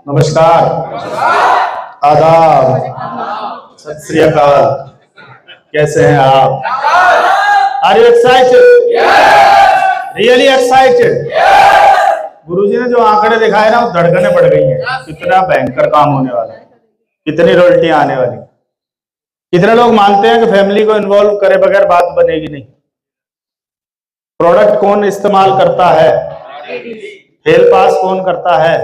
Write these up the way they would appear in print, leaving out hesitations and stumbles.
नमस्कार, आदाब, सत श्री अकाल। कैसे हैं आप? Are you excited? Really excited? Guruji ने जो आंकड़े दिखाए ना, वो धड़कने बढ़ गई हैं। कितना भयंकर काम होने वाला है, कितनी रोल्टियां आने वाली। कितने लोग मानते हैं कि फैमिली को इन्वॉल्व करे बगैर बात बनेगी नहीं। प्रोडक्ट कौन इस्तेमाल करता है, फेल पास कौन करता है,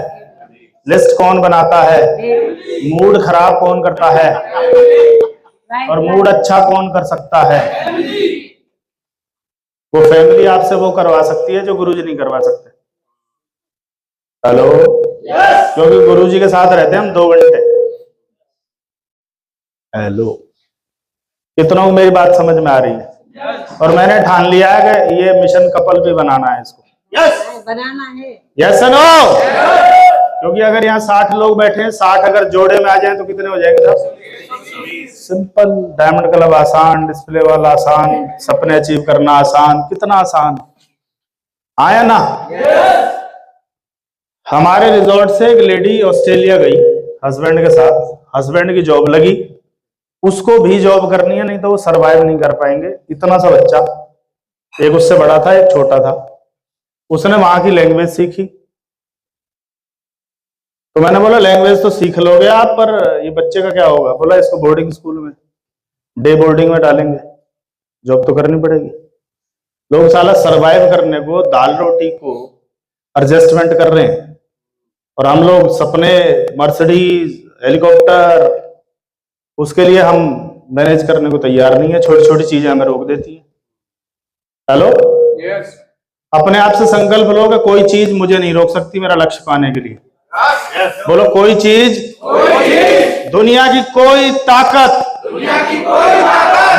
लिस्ट कौन बनाता है, मूड खराब कौन करता है और मूड अच्छा कौन कर सकता है, वो फैमिली आपसे वो करवा सकती है जो गुरुजी नहीं करवा सकते। हेलो, क्योंकि गुरुजी के साथ रहते हैं हम 2 घंटे। हेलो, कितनों को मेरी बात समझ में आ रही है? और मैंने ठान लिया है कि ये मिशन कपल भी बनाना है इसको। बनाना है। Yes no? क्योंकि अगर यहाँ 60 लोग बैठे हैं, 60 अगर जोड़े में आ जाएं तो कितने हो जाएंगे साहब? सिंपल। डायमंड क्लब आसान, डिस्प्ले वाला आसान, सपने अचीव करना आसान। कितना आसान आया ना? हमारे रिजॉर्ट से एक लेडी ऑस्ट्रेलिया गई हस्बैंड के साथ। हस्बैंड की जॉब लगी, उसको भी जॉब करनी है, नहीं तो वो सरवाइव नहीं कर पाएंगे। इतना सा बच्चा, एक उससे बड़ा था एक छोटा था। उसने वहां की लैंग्वेज सीखी। तो मैंने बोला लैंग्वेज तो सीख लोगे आप, पर ये बच्चे का क्या होगा? बोला इसको बोर्डिंग स्कूल में, डे बोर्डिंग में डालेंगे, जॉब तो करनी पड़ेगी। लोग साला सरवाइव करने को, दाल रोटी को एडजस्टमेंट कर रहे हैं, और हम लोग सपने, मर्सिडीज, हेलीकॉप्टर, उसके लिए हम मैनेज करने को तैयार नहीं है। छोटी छोटी चीजें हमें रोक देती है। Hello, yes. अपने आप से संकल्प लो कि कोई चीज मुझे नहीं रोक सकती मेरा लक्ष्य पाने के लिए। बोलो, कोई चीज, दुनिया की कोई ताकत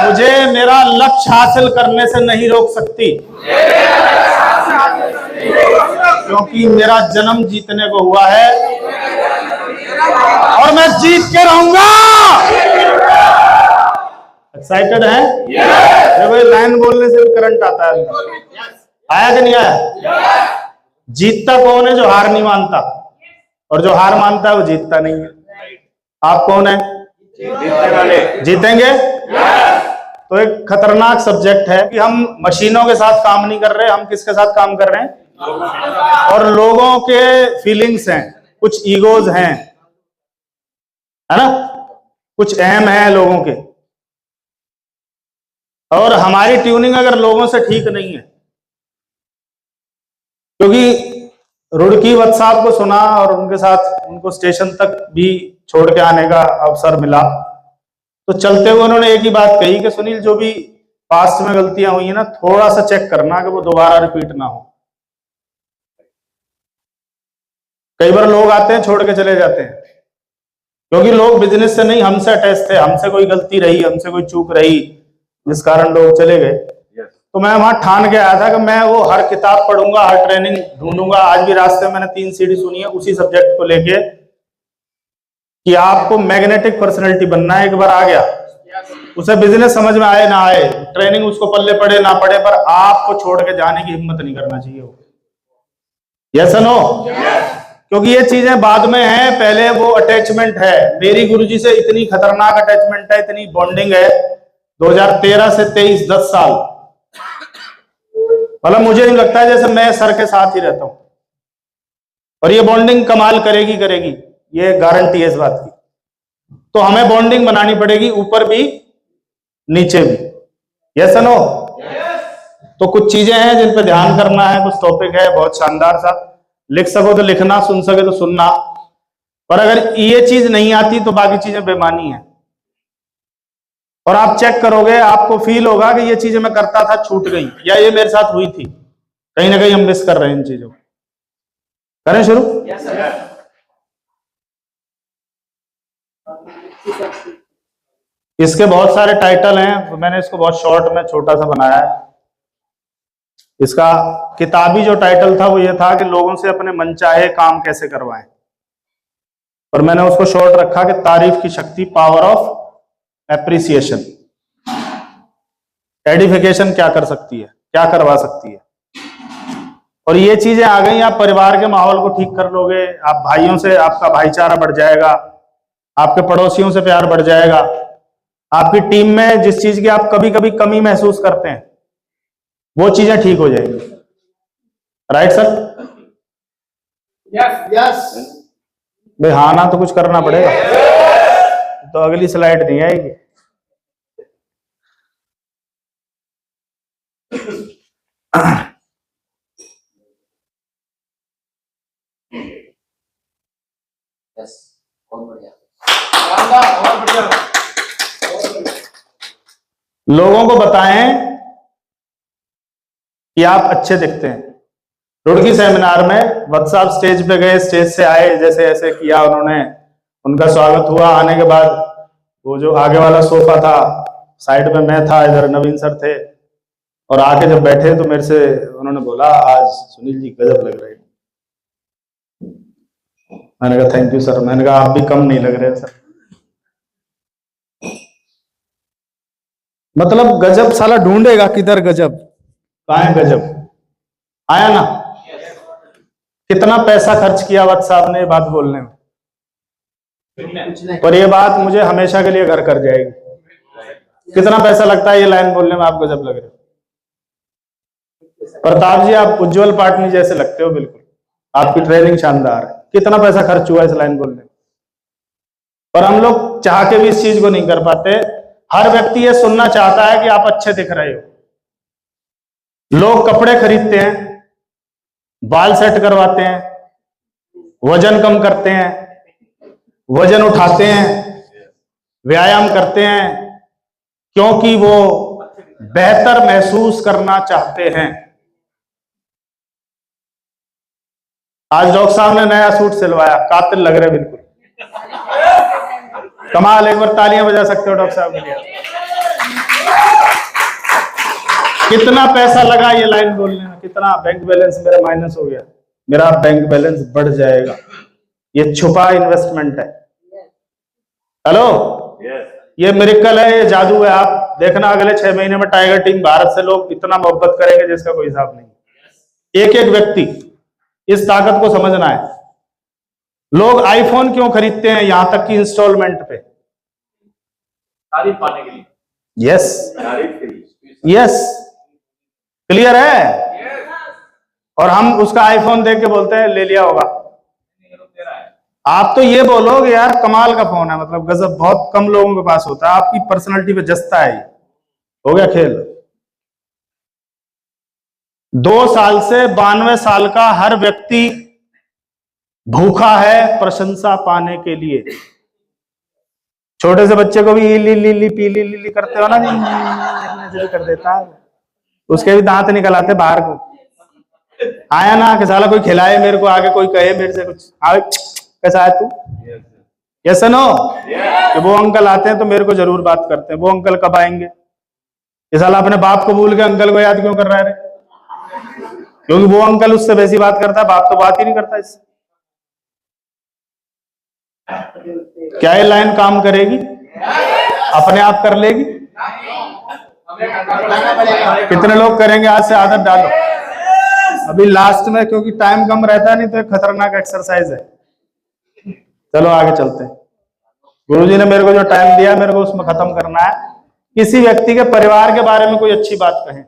मुझे मेरा लक्ष्य हासिल करने से नहीं रोक सकती, क्योंकि मेरा जन्म जीतने को हुआ है और मैं जीत के रहूंगा। एक्साइटेड है? देखो, ये लाइन बोलने से भी करंट आता है। आया कि नहीं आया? जीतता कौन है? जो हार नहीं मानता, और जो हार मानता है वो जीतता नहीं है। आप कौन है? जीतने वाले। जीतेंगे? तो एक खतरनाक सब्जेक्ट है कि हम मशीनों के साथ काम नहीं कर रहे, हम किसके साथ काम कर रहे हैं? और लोगों के फीलिंग्स हैं, कुछ ईगोज हैं, है ना, कुछ अहम है लोगों के, और हमारी ट्यूनिंग अगर लोगों से ठीक नहीं है, क्योंकि रुड़की वत्स साहब को सुना और उनके साथ उनको स्टेशन तक भी छोड़ के आने का अवसर मिला, तो चलते हुए उन्होंने एक ही बात कही कि सुनील, जो भी पास्ट में गलतियां हुई है ना, थोड़ा सा चेक करना कि वो दोबारा रिपीट ना हो। कई बार लोग आते हैं, छोड़ के चले जाते हैं, क्योंकि लोग बिजनेस से नहीं, हमसे अटैच थे। हमसे कोई गलती रही, हमसे कोई चूक रही, जिस कारण लोग चले गए। तो मैं वहां ठान के आया था कि मैं वो हर किताब पढ़ूंगा, हर ट्रेनिंग ढूंढूंगा। आज भी रास्ते में मैंने 3 सीडी सुनी है उसी सब्जेक्ट को लेके, कि आपको मैग्नेटिक पर्सनैलिटी बनना है। एक बार आ गया, उसे बिजनेस समझ में आए ना आए, ट्रेनिंग उसको पल्ले पड़े ना पड़े, पर आपको छोड़ के जाने की हिम्मत नहीं करना चाहिए। Yes no? क्योंकि ये चीजें बाद में हैं, पहले वो अटैचमेंट है। मेरी गुरुजी से इतनी खतरनाक अटैचमेंट है, इतनी बॉन्डिंग है, 2013 से 23, 10 साल। मतलब मुझे नहीं लगता है जैसे मैं सर के साथ ही रहता हूं, और ये बॉन्डिंग कमाल करेगी करेगी, ये गारंटी है इस बात की। तो हमें बॉन्डिंग बनानी पड़ेगी, ऊपर भी नीचे भी। Yes no? तो कुछ चीजें हैं जिन पे ध्यान करना है, कुछ टॉपिक है बहुत शानदार सा। लिख सको तो लिखना, सुन सके तो सुनना, पर अगर ये चीज नहीं आती तो बाकी चीजें बेमानी है। और आप चेक करोगे, आपको फील होगा कि ये चीजें मैं करता था, छूट गई, या ये मेरे साथ हुई थी। कहीं ना कहीं हम मिस कर रहे हैं इन चीजों को। करें शुरू? इसके बहुत सारे टाइटल हैं, मैंने इसको बहुत शॉर्ट में छोटा सा बनाया है। इसका किताबी जो टाइटल था वो ये था कि लोगों से अपने मनचाहे काम कैसे करवाएं, और मैंने उसको शॉर्ट रखा कि तारीफ की शक्ति, पावर ऑफ एप्रिसिएशन। एडिफिकेशन क्या कर सकती है, क्या करवा सकती है। और ये चीजें आ गई, आप परिवार के माहौल को ठीक कर लोगे, आप भाइयों से आपका भाईचारा बढ़ जाएगा, आपके पड़ोसियों से प्यार बढ़ जाएगा, आपकी टीम में जिस चीज की आप कभी कभी कमी महसूस करते हैं वो चीजें ठीक हो जाएंगी। Right sir? Yes yes. भाई हाँ ना तो कुछ करना पड़ेगा, तो अगली स्लाइड नहीं आएगी। यस, बहुत बढ़िया, बहुत बढ़िया। लोगों को बताएं कि आप अच्छे दिखते हैं। रुड़की सेमिनार में वत्साप स्टेज पे गए, स्टेज से आए, जैसे ऐसे किया उन्होंने, उनका स्वागत हुआ। आने के बाद वो जो आगे वाला सोफा था, साइड में मैं था, इधर नवीन सर थे, और आके जब बैठे तो मेरे से उन्होंने बोला, आज सुनील जी गजब लग रहे हैं। मैंने कहा थैंक यू सर। मैंने कहा आप भी कम नहीं लग रहे सर। मतलब गजब साला ढूंढेगा किधर गजब, कहाँ है गजब। आया ना? कितना पैसा खर्च किया वत्स साहब ने ये बात बोलने में, और ये बात मुझे हमेशा के लिए घर कर जाएगी। कितना पैसा लगता है ये लाइन बोलने में, आप गजब लग रहे हो। प्रताप जी आप उज्जवल पाटनी जैसे लगते हो बिल्कुल, आपकी ट्रेनिंग शानदार है। कितना पैसा खर्च हुआ इस लाइन बोलने में, और हम लोग चाह के भी इस चीज को नहीं कर पाते। हर व्यक्ति ये सुनना चाहता है कि आप अच्छे दिख रहे हो। लोग कपड़े खरीदते हैं, बाल सेट करवाते हैं, वजन कम करते हैं, वजन उठाते हैं, व्यायाम करते हैं, क्योंकि वो बेहतर महसूस करना चाहते हैं। आज डॉक्टर साहब ने नया सूट सिलवाया, कातिल लग रहे बिल्कुल, कमाल। एक बार तालियां बजा सकते हो डॉक्टर साहब के लिए। कितना पैसा लगा ये लाइन बोलने में, कितना बैंक बैलेंस मेरा माइनस हो गया, मेरा बैंक बैलेंस बढ़ जाएगा। ये छुपा इन्वेस्टमेंट है। हेलो, ये मिरेकल है, ये जादू है। आप देखना अगले 6 महीने में टाइगर टीम भारत से लोग इतना मोहब्बत करेंगे जिसका कोई हिसाब नहीं। एक एक व्यक्ति, इस ताकत को समझना है। लोग आईफोन क्यों खरीदते हैं, यहां तक कि इंस्टॉलमेंट पे, तारीफ पाने के लिए। यस यस, क्लियर है। और हम उसका आईफोन देख के बोलते हैं ले लिया होगा। आप तो ये बोलोगे यार कमाल का फोन है, मतलब गजब, बहुत कम लोगों के पास होता है, आपकी पर्सनालिटी पे जचता है। हो गया खेल। 2 साल से 92 साल का हर व्यक्ति भूखा है प्रशंसा पाने के लिए। छोटे से बच्चे को भी ली पीली लीली करते हो ना, नहीं कर देता है, उसके भी दांत निकल आते बाहर को। आया ना कि साला कोई खिलाए मेरे को, आगे कोई कहे मेरे से कुछ, कैसा है तू, यस नो। वो अंकल आते हैं तो मेरे को जरूर बात करते हैं, वो अंकल कब आएंगे। ये साला अपने बाप को भूल के अंकल को याद क्यों कर रहा है? क्योंकि वो अंकल उससे वैसी बात करता है, बाप तो बात ही नहीं करता इससे। क्या ये लाइन काम करेगी? अपने आप कर लेगी? कितने लोग करेंगे? आज से आदत डालो। अभी लास्ट में, क्योंकि टाइम कम रहता नहीं, तो एक खतरनाक एक्सरसाइज है। चलो आगे चलते हैं। गुरुजी ने मेरे को जो टाइम दिया, मेरे को उसमें खत्म करना है। किसी व्यक्ति के परिवार के बारे में कोई अच्छी बात कहें।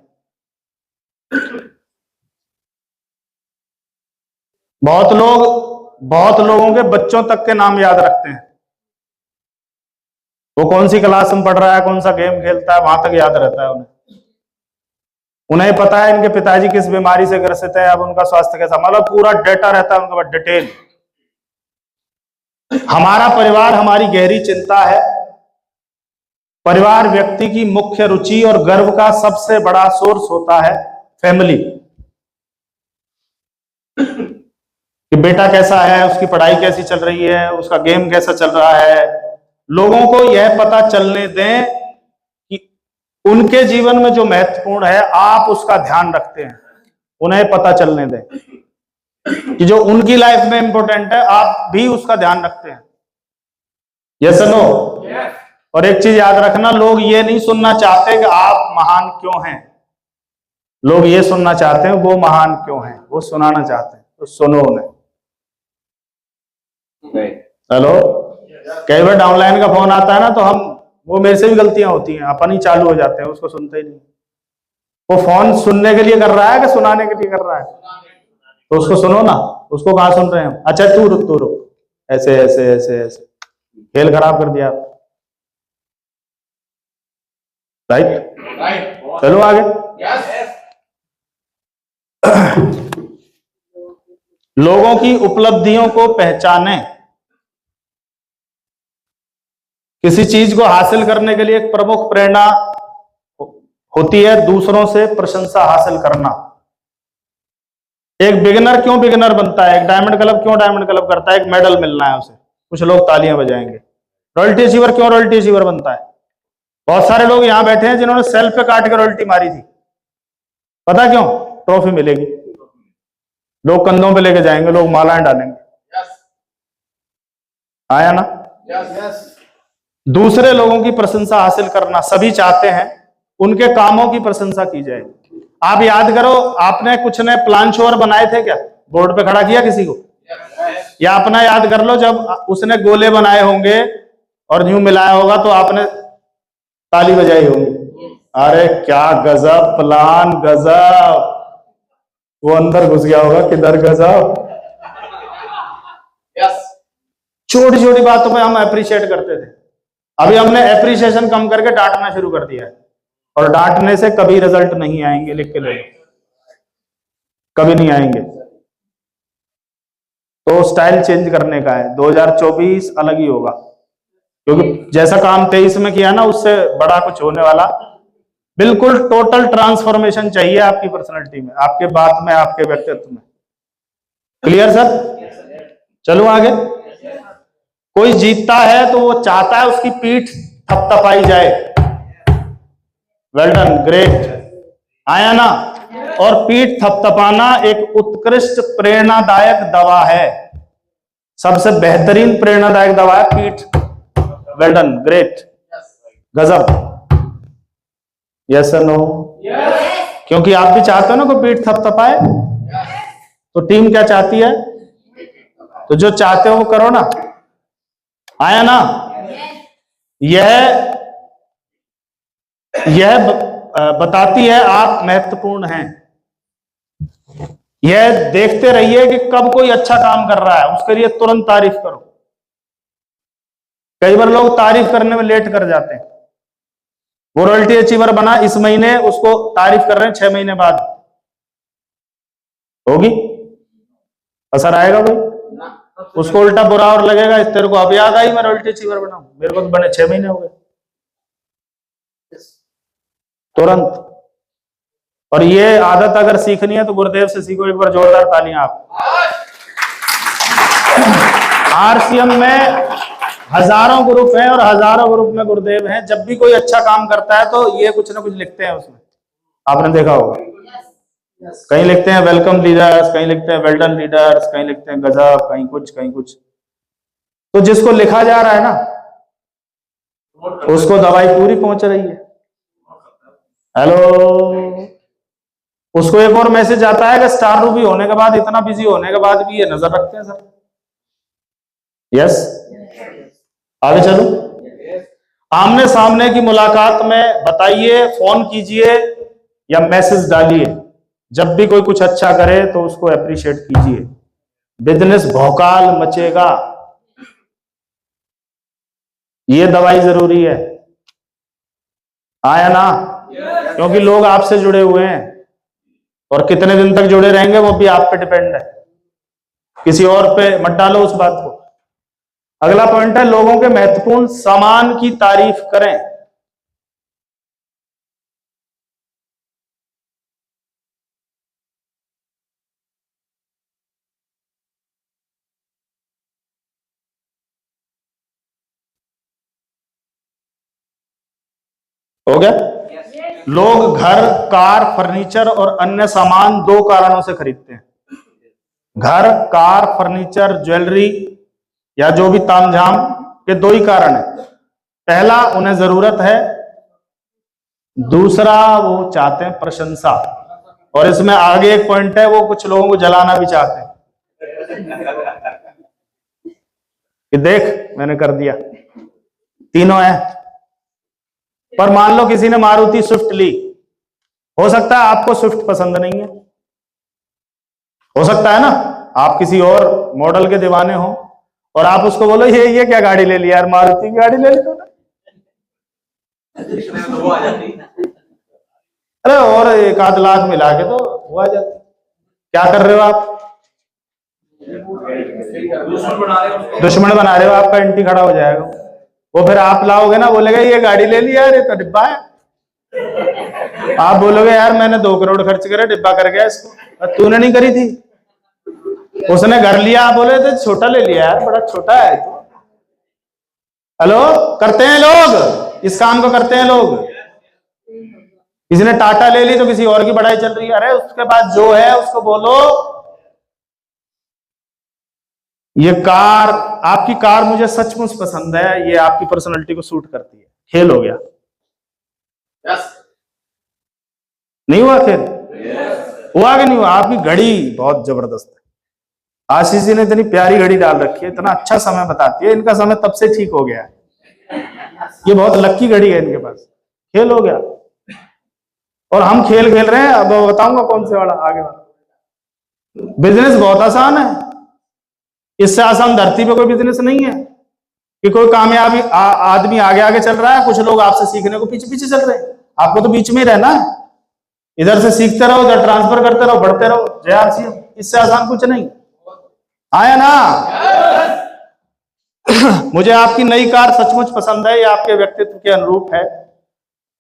बहुत लोगों के बच्चों तक के नाम याद रखते हैं। वो कौन सी क्लास में पढ़ रहा है, कौन सा गेम खेलता है, वहां तक याद रहता है उन्हें पता है इनके पिताजी किस बीमारी से ग्रसित है, अब उनका स्वास्थ्य कैसा, मतलब पूरा डेटा रहता है उनके पास, डिटेल। हमारा परिवार हमारी गहरी चिंता है। परिवार व्यक्ति की मुख्य रुचि और गर्व का सबसे बड़ा सोर्स होता है। फैमिली, कि बेटा कैसा है, उसकी पढ़ाई कैसी चल रही है, उसका गेम कैसा चल रहा है। लोगों को यह पता चलने दें कि उनके जीवन में जो महत्वपूर्ण है आप उसका ध्यान रखते हैं। उन्हें पता चलने दें कि जो उनकी लाइफ में इंपॉर्टेंट है आप भी उसका ध्यान रखते हैं। Yes no? और एक चीज याद रखना, लोग ये नहीं सुनना चाहते कि आप महान क्यों हैं, लोग ये सुनना चाहते हैं वो महान क्यों है, वो सुनाना चाहते हैं, तो सुनो उन्हें। हेलो, कई बार डाउनलाइन का फोन आता है ना, तो हम, वो मेरे से भी गलतियां होती हैं, अपन ही चालू हो जाते हैं, उसको सुनते ही नहीं। वो फोन सुनने के लिए कर रहा है कि सुनाने के लिए कर रहा है, तो उसको सुनो ना, उसको कहाँ सुन रहे हैं हम। अच्छा तू रुक, ऐसे ऐसे ऐसे ऐसे, खेल खराब कर दिया। राइट, चलो आगे। लोगों की उपलब्धियों को पहचानें। किसी चीज को हासिल करने के लिए एक प्रमुख प्रेरणा होती है दूसरों से प्रशंसा हासिल करना। एक बिगिनर क्यों बिगिनर बनता है, एक डायमंड क्लब क्यों डायमंड क्लब करता है, एक मेडल मिलना है उसे, कुछ लोग तालियां बजाएंगे। रॉयल्टी अचीवर क्यों रॉयल्टी अचीवर बनता है, बहुत सारे लोग यहां बैठे हैं जिन्होंने सेल्फ पे काट के रॉयल्टी मारी थी, पता क्यों, ट्रॉफी मिलेगी, लोग कंधों पे लेके जाएंगे, लोग मालाएं डालेंगे। आया ना। दूसरे लोगों की प्रशंसा हासिल करना, सभी चाहते हैं उनके कामों की प्रशंसा की जाए। आप याद करो, आपने कुछ ने प्लान शोर बनाए थे क्या, बोर्ड पे खड़ा किया किसी को, या अपना याद कर लो, जब उसने गोले बनाए होंगे और यूं मिलाया होगा तो आपने ताली बजाई होगी, अरे क्या गजब प्लान, गजब। वो अंदर घुस गया होगा किधर, गजब। छोटी छोटी बातों पे हम अप्रिशिएट करते थे, अभी हमने एप्रिसिएशन कम करके डांटना शुरू कर दिया है, और डांटने से कभी रिजल्ट नहीं आएंगे, लिख के ले लो, कभी नहीं आएंगे। तो स्टाइल चेंज करने का है, 2024 अलग ही होगा, क्योंकि जैसा काम 23 में किया ना, उससे बड़ा कुछ होने वाला। बिल्कुल टोटल ट्रांसफॉर्मेशन चाहिए आपकी पर्सनालिटी में, आपके बात में, आपके व्यक्तित्व में। क्लियर सर, चलो आगे। कोई जीतता है तो वो चाहता है उसकी पीठ थपथपाई जाए, वेल डन, ग्रेट, आया ना। और पीठ थपथपाना एक उत्कृष्ट प्रेरणादायक दवा है, सबसे बेहतरीन प्रेरणादायक दवा है पीठ, वेल डन, ग्रेट, गजब। यस और नो, क्योंकि आप भी चाहते हो ना कोई पीठ थपथपाए, तो टीम क्या चाहती है, तो जो चाहते हो वो करो ना, आया ना। यह बताती है आप महत्वपूर्ण हैं। यह देखते रहिए कि कब कोई अच्छा काम कर रहा है, उसके लिए तुरंत तारीफ करो। कई बार लोग तारीफ करने में लेट कर जाते हैं, वो रॉयल्टी अचीवर बना इस महीने, उसको तारीफ कर रहे हैं 6 महीने बाद, होगी, असर आएगा भाई, उसको उल्टा बुरा और लगेगा, इस तेरे को अब याद आई मैं रॉयल्टी अचीवर बनाऊं, मेरे को तो बने 6 महीने हो गए, तुरंत। और ये आदत अगर सीखनी है तो गुरुदेव से सीखो, एक बार जोरदार तालियां आप। आरसीएम में हजारों ग्रुप हैं और हजारों ग्रुप में गुरुदेव हैं, जब भी कोई अच्छा काम करता है तो ये कुछ ना कुछ लिखते हैं उसमें, आपने देखा होगा, कहीं लिखते हैं वेलकम लीडर्स, कहीं लिखते हैं वेल डन लीडर्स, कहीं लिखते हैं गजब, कहीं कुछ कहीं कुछ। तो जिसको लिखा जा रहा है ना, उसको दवाई पूरी पहुंच रही है। हेलो, उसको एक और मैसेज आता है कि स्टार रूबी होने के बाद, इतना बिजी होने के बाद भी ये नजर रखते हैं सर। यस, आगे चलो। आमने सामने की मुलाकात में बताइए, फोन कीजिए या मैसेज डालिए, जब भी कोई कुछ अच्छा करे तो उसको अप्रिशिएट कीजिए, बिजनेस भौकाल मचेगा, ये दवाई जरूरी है, आया ना। क्योंकि लोग आपसे जुड़े हुए हैं, और कितने दिन तक जुड़े रहेंगे वो भी आप पे डिपेंड है, किसी और पे मत डालो उस बात को। अगला पॉइंट है, लोगों के महत्वपूर्ण सामान की तारीफ करें। हो गया। लोग घर, कार, फर्नीचर और अन्य सामान 2 कारणों से खरीदते हैं। घर, कार, फर्नीचर, ज्वेलरी या जो भी तामझाम के 2 ही कारण है। पहला, उन्हें जरूरत है, दूसरा वो चाहते हैं प्रशंसा। और इसमें आगे एक पॉइंट है, वो कुछ लोगों को जलाना भी चाहते हैं कि देख मैंने कर दिया। तीनों है। पर मान लो किसी ने मारुति स्विफ्ट ली, हो सकता है आपको स्विफ्ट पसंद नहीं है, हो सकता है ना, आप किसी और मॉडल के दीवाने हो और आप उसको बोलो ये क्या गाड़ी ले ली यार, मारुति की गाड़ी ले ली तूने। तो वो आ जाती। अरे और 1 आध लाख मिला के तो वो आ जाती। क्या कर रहे हो आप? दुश्मन बना रहे हो उसको। दुश्मन बना रहे हो, आपका एंटी खड़ा हो जाएगा। वो फिर आप लाओगे ना, बोलेगा ये गाड़ी ले ली यार, ये तो डिब्बा है। आप बोलोगे यार मैंने 2 करोड़ खर्च करे, डिब्बा कर गया इसको। तूने नहीं करी थी, उसने घर लिया, आप बोले तो छोटा ले लिया यार, बड़ा छोटा है। हेलो, करते हैं लोग, इस काम को करते हैं लोग। किसी ने टाटा ले ली तो किसी और की बढ़ाई चल रही है। अरे उसके बाद जो है उसको बोलो ये कार, आपकी कार मुझे सचमुच पसंद है, ये आपकी पर्सनालिटी को सूट करती है। खेल हो गया। यस। नहीं हुआ खेल? हुआ कि नहीं हुआ? आपकी घड़ी बहुत जबरदस्त है। आशीष जी ने इतनी प्यारी घड़ी डाल रखी है, इतना अच्छा समय बताती है। इनका समय तब से ठीक हो गया है, ये बहुत लक्की घड़ी है इनके पास। खेल हो गया। और हम खेल खेल रहे हैं। अब बताऊंगा कौन से वाला आगे वाला। बिजनेस बहुत आसान है, इससे आसान धरती पे कोई बिजनेस नहीं है कि कोई कामयाबी आदमी आगे आगे चल रहा है, कुछ लोग आपसे सीखने को पीछे पीछे चल रहे हैं। आपको तो बीच में ही रहना है, इधर से सीखते रहो, उधर ट्रांसफर करते रहो, बढ़ते रहो। जय, इससे आसान कुछ नहीं। आया ना? मुझे आपकी नई कार सचमुच पसंद है, ये आपके व्यक्तित्व के अनुरूप है।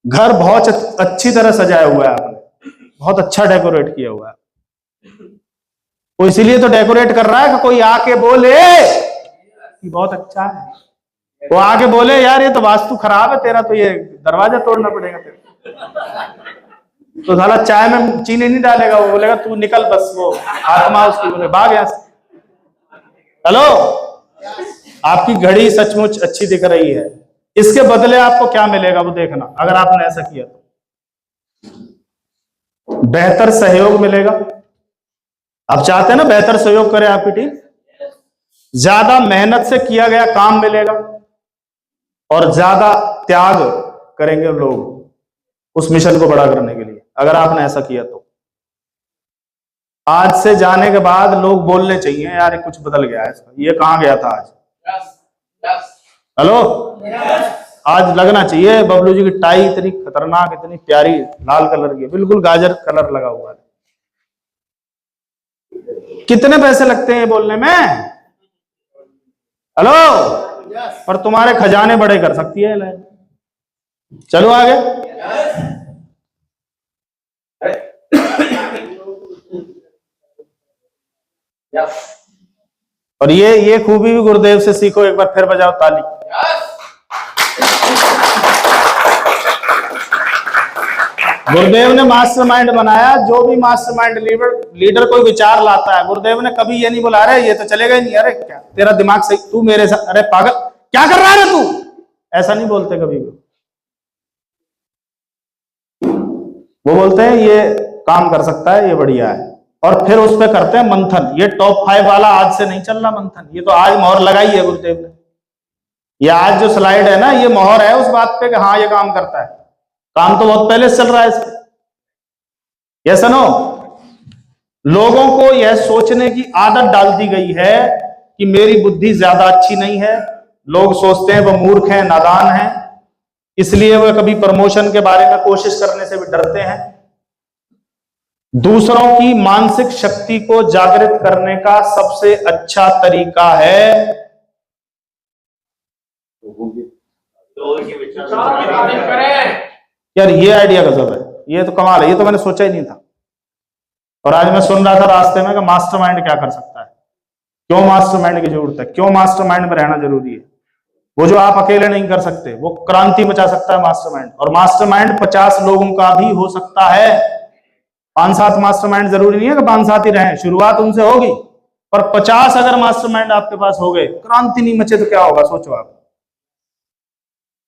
घर बहुत अच्छी तरह सजाया हुआ है आपने, बहुत अच्छा डेकोरेट किया हुआ है। वो इसीलिए तो डेकोरेट कर रहा है कि कोई आके बोले कि बहुत अच्छा है। वो आके बोले यार ये तो वास्तु खराब है तेरा, तो ये दरवाजा तोड़ना पड़ेगा तेरा। तो साला चाय में चीनी नहीं डालेगा, वो बोलेगा तू निकल बस। वो आत्मा उसकी बोले भाग यहां से। हेलो, आपकी घड़ी सचमुच अच्छी दिख रही है, इसके बदले आपको क्या मिलेगा वो देखना। अगर आपने ऐसा किया तो बेहतर सहयोग मिलेगा। आप चाहते हैं ना बेहतर सहयोग करे आपकी टीम, ज्यादा मेहनत से किया गया काम मिलेगा और ज्यादा त्याग करेंगे लोग उस मिशन को बड़ा करने के लिए। अगर आपने ऐसा किया तो आज से जाने के बाद लोग बोलने चाहिए यार ये कुछ बदल गया है इसका, ये कहां गया था आज। हेलो, आज लगना चाहिए बबलू जी की टाई इतनी खतरनाक, इतनी प्यारी लाल कलर की, बिल्कुल गाजर कलर लगा हुआ है। कितने पैसे लगते हैं ये बोलने में? हेलो, पर तुम्हारे खजाने बड़े कर सकती है लाइन। चलो आगे। और ये खूबी भी गुरुदेव से सीखो। एक बार फिर बजाओ ताली। गुरुदेव ने मास्टरमाइंड बनाया। जो भी मास्टरमाइंड लीडर कोई विचार लाता है, गुरुदेव ने कभी ये नहीं बोला अरे ये तो चलेगा ही नहीं, अरे क्या तेरा दिमाग सही, तू मेरे साथ, अरे पागल क्या कर रहा है तू, ऐसा नहीं बोलते कभी भी। वो बोलते हैं ये काम कर सकता है, ये बढ़िया है, और फिर उस पर करते हैं मंथन। ये टॉप 5 वाला आज से नहीं चल रहा मंथन, ये तो आज मोहर लगाई है गुरुदेव ने। ये आज जो स्लाइड है ना, ये मोहर है उस बात पे कि हाँ ये काम करता है। काम तो बहुत पहले से चल रहा है इसमें। ये सुनो, लोगों को यह सोचने की आदत डाल दी गई है कि मेरी बुद्धि ज्यादा अच्छी नहीं है। लोग सोचते हैं वो मूर्ख हैं, नादान हैं, इसलिए वह कभी प्रमोशन के बारे में कोशिश करने से भी डरते हैं। दूसरों की मानसिक शक्ति को जागृत करने का सबसे अच्छा तरीका है यार, ये आइडिया गजब है, ये तो कमाल है, ये तो मैंने सोचा ही नहीं था। और आज मैं सुन रहा था रास्ते में कि मास्टरमाइंड क्या कर सकता है, क्यों मास्टरमाइंड की जरूरत है, क्यों मास्टरमाइंड में रहना जरूरी है। वो जो आप अकेले नहीं कर सकते, वो क्रांति मचा सकता है मास्टरमाइंड। और मास्टरमाइंड 50 लोगों का भी हो सकता है। 5-7 मास्टरमाइंड जरूरी नहीं है कि 5-7 ही रहें, शुरुआत उनसे होगी, पर 50 अगर मास्टरमाइंड आपके पास हो गए, क्रांति नहीं मचे तो क्या होगा सोचो आप।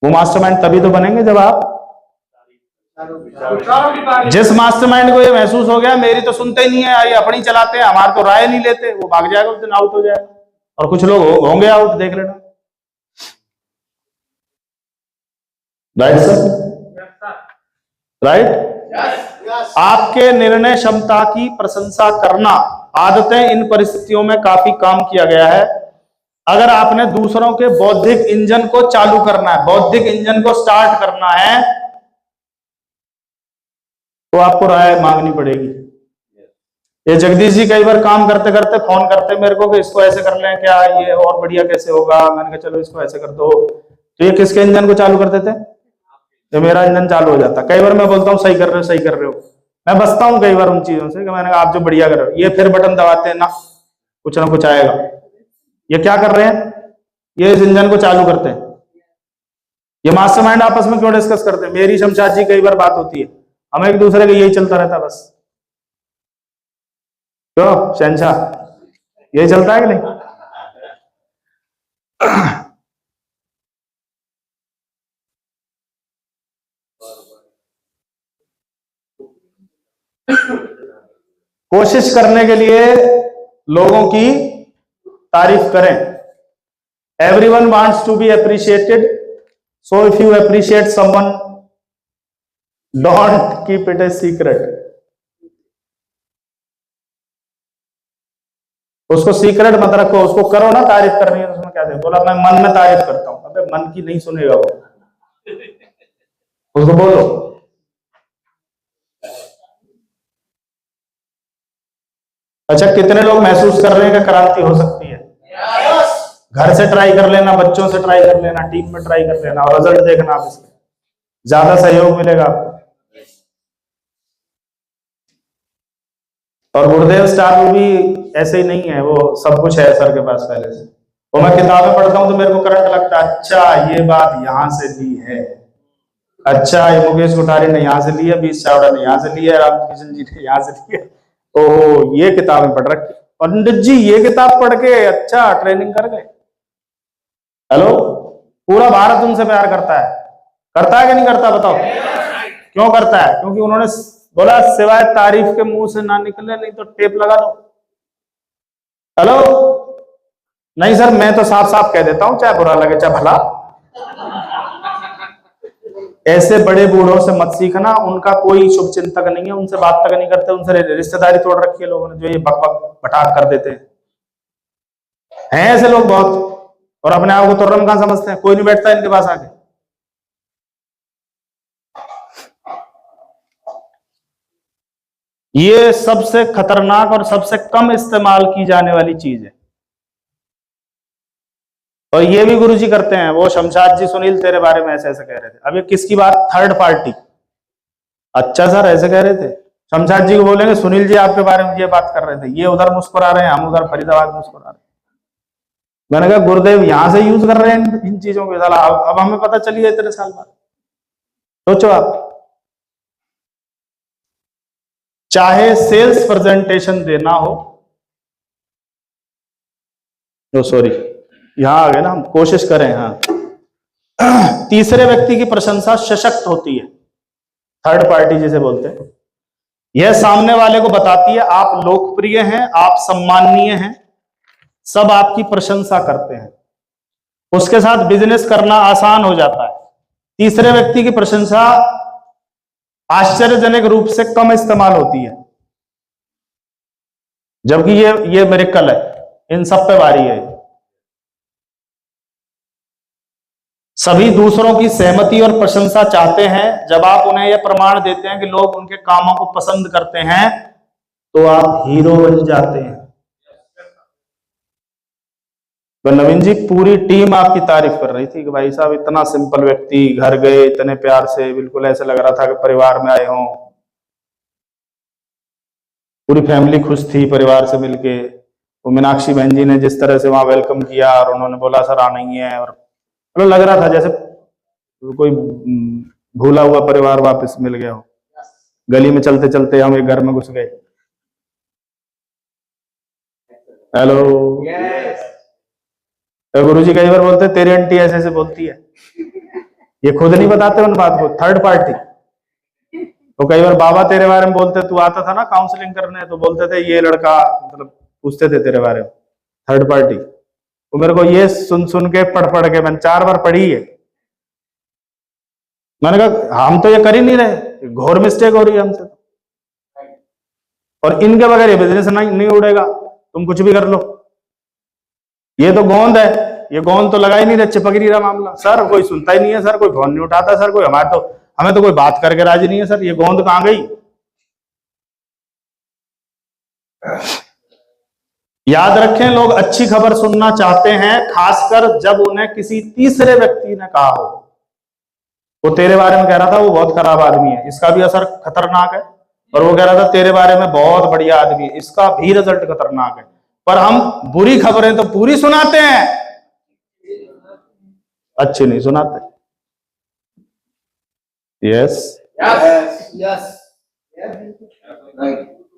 वो मास्टरमाइंड तभी तो बनेंगे जब आप जिस मास्टरमाइंड को ये महसूस हो गया मेरी तो सुनते ही नहीं है, ये अपनी चलाते हैं, हमारे तो राय नहीं लेते, वो भाग जाएगा, उस दिन आउट हो जाएगा। और कुछ लोग होंगे आउट, देख लेना। Right sir, right. आपके निर्णय क्षमता की प्रशंसा करना आदतें इन परिस्थितियों में काफी काम किया गया है। अगर आपने दूसरों के बौद्धिक इंजन को चालू करना है, बौद्धिक इंजन को स्टार्ट करना है, तो आपको राय मांगनी पड़ेगी। ये जगदीश जी कई बार काम करते करते फोन करते मेरे को कि इसको ऐसे कर लें क्या, ये और बढ़िया कैसे होगा। मैंने कहा चलो इसको ऐसे कर दो। तो ये किसके इंजन को चालू कर देते? ये मेरा इंजन चालू हो जाता। कई बार मैं बोलता हूँ सही कर रहे हो, सही कर रहे हो, मैं बचता हूँ कई बार उन चीजों से कि मैंने कहा आप जो बढ़िया कर रहे हो। ये फिर बटन दबाते हैं ना कुछ आएगा। ये क्या कर रहे हैं? ये इस इंजन को चालू करते हैं। ये मास्टरमाइंड आपस में क्यों डिस्कस करते हैं? मेरी शमशाद जी कई बार बात होती है, हमें एक दूसरे का यही चलता रहता बस। क्यों शहनशाह, यही चलता है कि नहीं? कोशिश करने के लिए लोगों की तारीफ करें। Everyone wants to be appreciated, so if you appreciate someone don't keep it a secret. उसको सीक्रेट मत रखो, उसको करो ना। तारीफ करनी है तो उसमें क्या दे? बोला मैं मन में तारीफ करता हूं। अबे मन की नहीं सुनेगा वो, उसको बोलो। अच्छा, कितने लोग महसूस कर रहे हैं कि क्रांति हो सकती है? घर से ट्राई कर लेना, बच्चों से ट्राई कर लेना, टीम में ट्राई कर लेना, और रिजल्ट देखना। आप इसमें ज्यादा सहयोग मिलेगा आपको। और गुरुदेव स्टार में भी ऐसे ही नहीं है, वो सब कुछ है सर के पास पहले से। वो मैं किताबें पढ़ता हूं तो मेरे को करंट लगता है, अच्छा ये बात यहां से ली है, अच्छा ये मुकेश कोठारी ने यहां से ली है, बीस चावड़ा ने यहां से ली है, रामकृष्ण जी ने यहां से ली है। ओहो, ये किताबें पढ़ रखी पंडित जी, ये किताब पढ़ के अच्छा ट्रेनिंग कर गए। हेलो, पूरा भारत उनसे प्यार करता है कि नहीं करता? बताओ क्यों करता है? क्योंकि उन्होंने बोला सिवाय तारीफ के मुंह से ना निकले, नहीं तो टेप लगा दो। हेलो, नहीं सर मैं तो साफ साफ कह देता हूं, चाहे बुरा लगे चाहे भला। ऐसे बड़े बूढ़ों से मत सीखना, उनका कोई शुभ चिंतक नहीं है, उनसे बात तक नहीं करते, उनसे रिश्तेदारी तोड़ रखी है लोगों ने, जो ये बक बक भटाक कर देते हैं ऐसे लोग बहुत। और अपने आप को तुर्रम कहां समझते हैं, कोई नहीं बैठता इनके पास आके। ये सबसे खतरनाक और सबसे कम इस्तेमाल की जाने वाली चीज है। और ये भी गुरुजी करते हैं। वो शमशाद जी, सुनील तेरे बारे में ऐसे ऐसे कह रहे थे। अब ये किसकी बात? Third party. अच्छा सर ऐसे कह रहे थे, शमशाद जी को बोलेंगे सुनील जी आपके बारे में ये बात कर रहे थे, ये उधर मुस्कुरा रहे हैं, हम उधर फरीदाबाद मुस्कुरा रहे हैं। मैंने कहा गुरुदेव यहां से यूज कर रहे हैं इन चीजों को, साला अब हमें पता चली है इतने साल बाद। सोचो आप, चाहे सेल्स प्रेजेंटेशन देना हो, सॉरी यहां आ गए ना हम, कोशिश करें। हाँ, तीसरे व्यक्ति की प्रशंसा सशक्त होती है, थर्ड पार्टी जिसे बोलते हैं। यह सामने वाले को बताती है आप लोकप्रिय हैं, आप सम्माननीय हैं, सब आपकी प्रशंसा करते हैं, उसके साथ बिजनेस करना आसान हो जाता है। तीसरे व्यक्ति की प्रशंसा आश्चर्यजनक रूप से कम इस्तेमाल होती है, जबकि ये मिरेकल है, इन सब पे वारी है। सभी दूसरों की सहमति और प्रशंसा चाहते हैं। जब आप उन्हें यह प्रमाण देते हैं कि लोग उनके कामों को पसंद करते हैं, तो आप हीरो बन जाते हैं। तो नवीन जी, पूरी टीम आपकी तारीफ कर रही थी कि भाई साहब इतना सिंपल व्यक्ति, घर गए इतने प्यार से, बिल्कुल ऐसे लग रहा था कि परिवार में आए हों। पूरी फैमिली खुश थी परिवार से मिलके। तो मीनाक्षी बहन जी ने जिस तरह से वहां वेलकम किया, और उन्होंने बोला सर आना ही है, और मतलब लग रहा था जैसे कोई भूला हुआ परिवार वापस मिल गया हो। गली में चलते चलते हम एक घर में घुस गए। हेलो, तो गुरुजी कई बार बोलते तेरी आंटी ऐसे ऐसे बोलती है, ये खुद नहीं बताते उन बात को, थर्ड पार्टी। तो कई बार बाबा तेरे बारे में बोलते, तू आता था ना काउंसलिंग करने, तो बोलते थे ये लड़का, मतलब पूछते थे तेरे बारे में थर्ड पार्टी, तो मेरे को ये सुन सुन के पढ़ के मैंने 4 बार पढ़ी है। मैंने कहा हम तो ये कर ही नहीं रहे, घोर मिस्टेक हो रही है हमसे, और इनके बगैर ये बिजनेस नहीं उड़ेगा, तुम कुछ भी कर लो। ये तो गोंद है, ये गोंद तो लगा ही नहीं रहा, चिपक नहीं रहा मामला। सर कोई सुनता ही नहीं है सर, कोई फोन नहीं उठाता सर, कोई हमें तो कोई बात करके राजी नहीं है सर, ये गोंद कहां गई। याद रखें, लोग अच्छी खबर सुनना चाहते हैं, खासकर जब उन्हें किसी तीसरे व्यक्ति ने कहा हो। वो तेरे बारे में कह रहा था वो बहुत खराब आदमी है, इसका भी असर खतरनाक है, और वो कह रहा था तेरे बारे में बहुत बढ़िया आदमी है, इसका भी रिजल्ट खतरनाक है। पर हम बुरी खबरें तो पूरी सुनाते हैं, अच्छी नहीं सुनाते। यस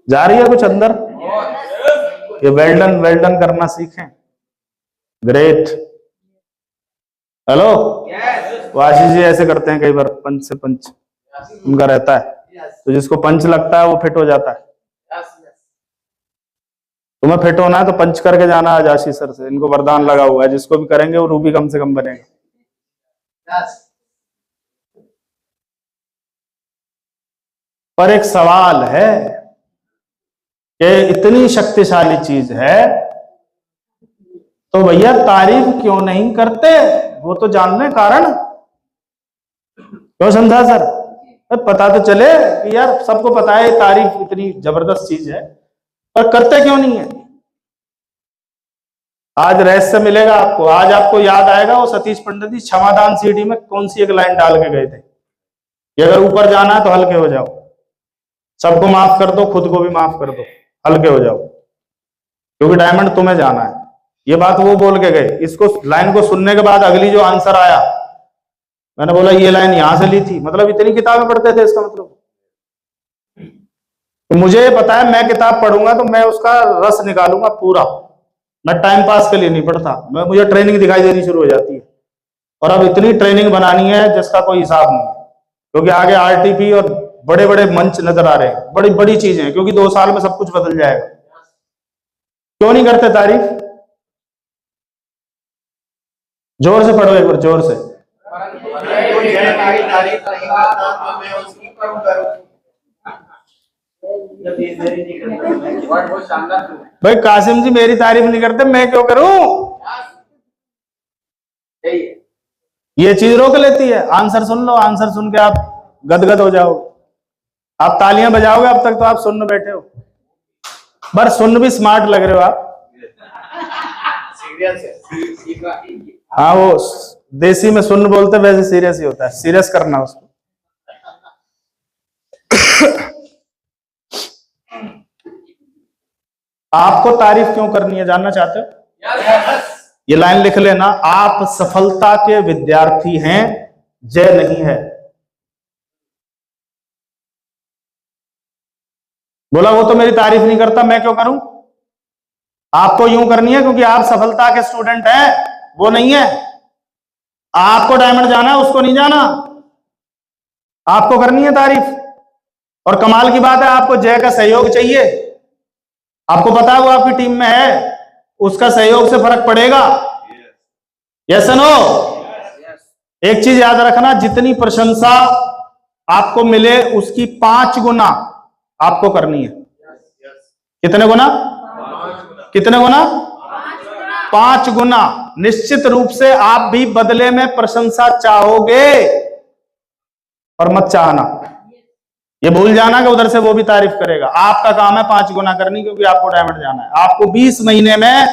जा रही है कुछ अंदर, ये वेल्डन करना सीखें। ग्रेट। हेलो, वो आशीष जी ऐसे करते हैं कई बार, पंच से पंच उनका रहता है, तो जिसको पंच लगता है वो फिट हो जाता है। तुम्हें फिट होना है तो पंच करके जाना आज आशीष सर से, इनको वरदान लगा हुआ है, जिसको भी करेंगे वो रूबी कम से कम बनेगा। पर एक सवाल है कि इतनी शक्तिशाली चीज है तो भैया तारीफ क्यों नहीं करते, वो तो जानने कारण क्यों, समझा सर? पता तो चले कि यार सबको पता है तारीफ इतनी जबरदस्त चीज है, पर करते क्यों नहीं है। आज रहस्य मिलेगा आपको, आज आपको याद आएगा वो सतीश पंडित जी क्षमादान सीडी में कौन सी एक लाइन डाल के गए थे कि अगर ऊपर जाना है तो हल्के हो जाओ, सबको माफ कर दो, खुद को भी माफ कर दो, हल्के हो जाओ, क्योंकि डायमंड तुम्हें जाना है। ये बात वो बोल के गए। इसको लाइन को सुनने के बाद अगली जो आंसर आया, मैंने बोला ये लाइन यहां से ली थी, मतलब इतनी किताबें पढ़ते थे, इसका मतलब तो मुझे पता है मैं किताब पढ़ूंगा तो मैं उसका रस निकालूंगा पूरा, मैं टाइम पास के लिए नहीं पढ़ता, मुझे ट्रेनिंग दिखाई देनी शुरू हो जाती है। और अब इतनी ट्रेनिंग बनानी है जिसका कोई हिसाब नहीं है, क्योंकि आगे आरटीपी और बड़े बड़े मंच नजर आ रहे हैं, बड़ी बड़ी चीजें हैं, क्योंकि 2 साल में सब कुछ बदल जाएगा। क्यों नहीं करते तारीफ? जोर से पढ़ो एक बार, जोर से। भाई कासिम जी मेरी तारीफ नहीं करते, मैं क्यों करूं? ये चीज रोक लेती है। आंसर सुन लो, आंसर सुन के आप गदगद हो जाओ, आप तालियां बजाओगे। अब तक तो आप सुन बैठे हो, पर सुन भी स्मार्ट लग रहे हो आप। हाँ, वो देसी में सुन बोलते, वैसे सीरियस ही होता है, सीरियस करना उसको। आपको तारीफ क्यों करनी है, जानना चाहते हो? ये लाइन लिख लेना, आप सफलता के विद्यार्थी हैं, जय नहीं है। बोला वो तो मेरी तारीफ नहीं करता, मैं क्यों करूं? आपको यूं करनी है क्योंकि आप सफलता के स्टूडेंट हैं, वो नहीं है। आपको डायमंड जाना है, उसको नहीं जाना, आपको करनी है तारीफ। और कमाल की बात है, आपको जय का सहयोग चाहिए। आपको पता है वो आपकी टीम में है, उसका सहयोग से फर्क पड़ेगा। Yes no? एक चीज याद रखना, जितनी प्रशंसा आपको मिले उसकी 5 गुना आपको करनी है। कितने गुना? कितने गुना? 5 गुना। निश्चित रूप से आप भी बदले में प्रशंसा चाहोगे, और मत चाहना, ये भूल जाना कि उधर से वो भी तारीफ करेगा। आपका काम है 5 गुना करनी, क्योंकि आपको डायमंड जाना है। आपको 20 महीने में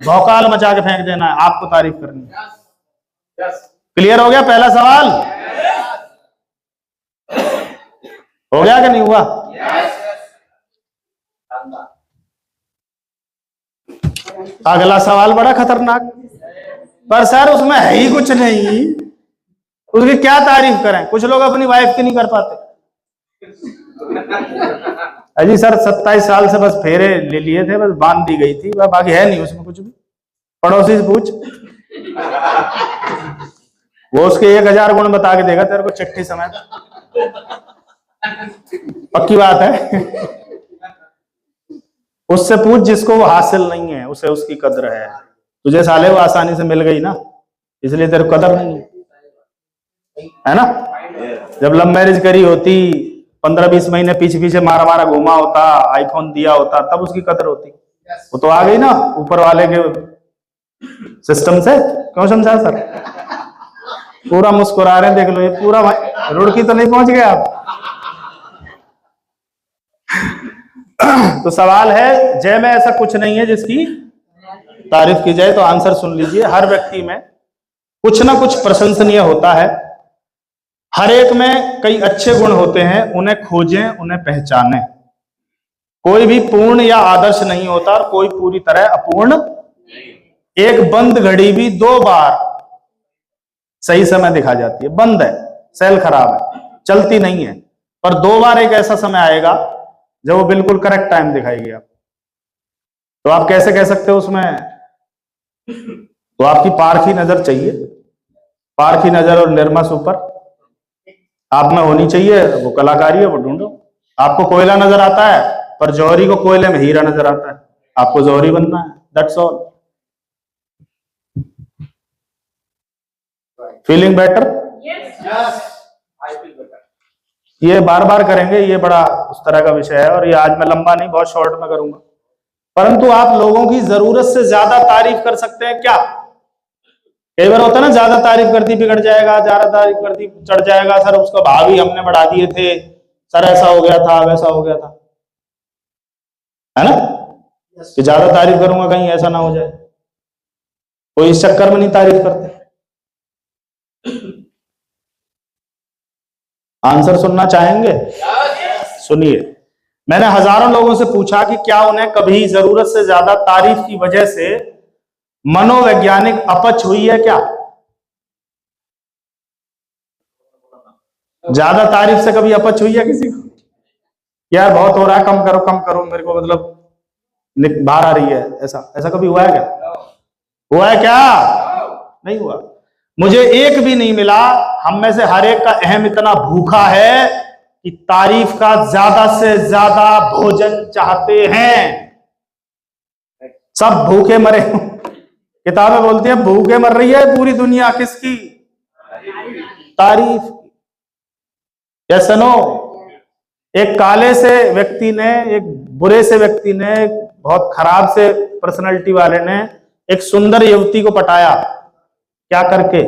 भौकाल मचा के फेंक देना है, आपको तारीफ करनी है। क्लियर हो गया पहला सवाल? हो गया कि नहीं हुआ? अगला सवाल बड़ा खतरनाक, पर सर उसमें है ही कुछ नहीं, उसकी क्या तारीफ करें? कुछ लोग अपनी वाइफ की नहीं कर पाते। अजी सर 27 साल से बस फेरे ले लिए थे, बस बांध दी गई थी, बाकी है नहीं उसमें कुछ भी। पड़ोसी से पूछ, वो उसके 1000 गुण बता के देगा तेरे को चिट्ठी समेत। पक्की बात है। उससे पूछ जिसको वो हासिल नहीं है, उसे उसकी कदर है। तुझे साले वो आसानी से मिल गई ना, इसलिए तेरे को कदर नहीं है ना। जब लव मैरिज करी होती, 15-20 महीने पीछे पीछे मारा मारा घुमा होता, आईफोन दिया होता, तब उसकी कदर होती। वो तो आ गई ना ऊपर वाले के सिस्टम से। क्यों समझा सर? पूरा मुस्कुरा रहे हैं, देख लो ये पूरा। रुड़की तो नहीं पहुंच गए आप? तो सवाल है, जय में ऐसा कुछ नहीं है जिसकी तारीफ की जाए। तो आंसर सुन लीजिए, हर व्यक्ति में कुछ ना कुछ प्रशंसनीय होता है। हर एक में कई अच्छे गुण होते हैं, उन्हें खोजें, उन्हें पहचानें। कोई भी पूर्ण या आदर्श नहीं होता और कोई पूरी तरह अपूर्ण। एक बंद घड़ी भी 2 बार सही समय दिखा जाती है। बंद है, सेल खराब है, चलती नहीं है, पर 2 बार एक ऐसा समय आएगा जब वो बिल्कुल करेक्ट टाइम दिखाएगी आप। तो आप कैसे कह सकते हो उसमें? तो आपकी पारखी नजर चाहिए, पारखी नजर और निर्मस ऊपर आप में होनी चाहिए। वो कलाकारी है, वो ढूंढो। आपको कोयला नजर आता है, पर जौहरी को कोयले में हीरा नजर आता है। आपको जौहरी बनना है, दैट्स ऑल। Feeling better? ये बार बार करेंगे, ये बड़ा उस तरह का विषय है, और ये आज मैं लंबा नहीं, बहुत शॉर्ट में करूंगा। परंतु आप लोगों की जरूरत से ज्यादा तारीफ कर सकते हैं क्या? कई बार होता है ना, ज्यादा तारीफ करती बिगड़ जाएगा, ज्यादा तारीफ करती चढ़ जाएगा। सर उसका भाव ही हमने बढ़ा दिए थे, सर ऐसा हो गया था, वैसा हो गया था, है ना। कि ज्यादा तारीफ करूंगा कहीं ऐसा ना हो जाए। कोई इस चक्कर में नहीं तारीफ करते। आंसर सुनना चाहेंगे? सुनिए, मैंने हजारों लोगों से पूछा कि क्या उन्हें कभी जरूरत से ज्यादा तारीफ की वजह से मनोवैज्ञानिक अपच हुई है क्या? ज्यादा तारीफ से कभी अपच हुई है किसी को? यार बहुत हो रहा है, कम करो कम करो, मेरे को मतलब बाहर आ रही है, ऐसा ऐसा कभी हुआ है क्या? हुआ है क्या? नहीं हुआ। मुझे एक भी नहीं मिला। हम में से हर एक का अहम इतना भूखा है कि तारीफ का ज्यादा से ज्यादा भोजन चाहते हैं। सब भूखे मरे। किताबें बोलती हैं भूखे मर रही है पूरी दुनिया, किसकी? तारीफ। Yes no? एक काले से व्यक्ति ने, एक बुरे से व्यक्ति ने, एक बहुत खराब से पर्सनालिटी वाले ने एक सुंदर युवती को पटाया। क्या करके?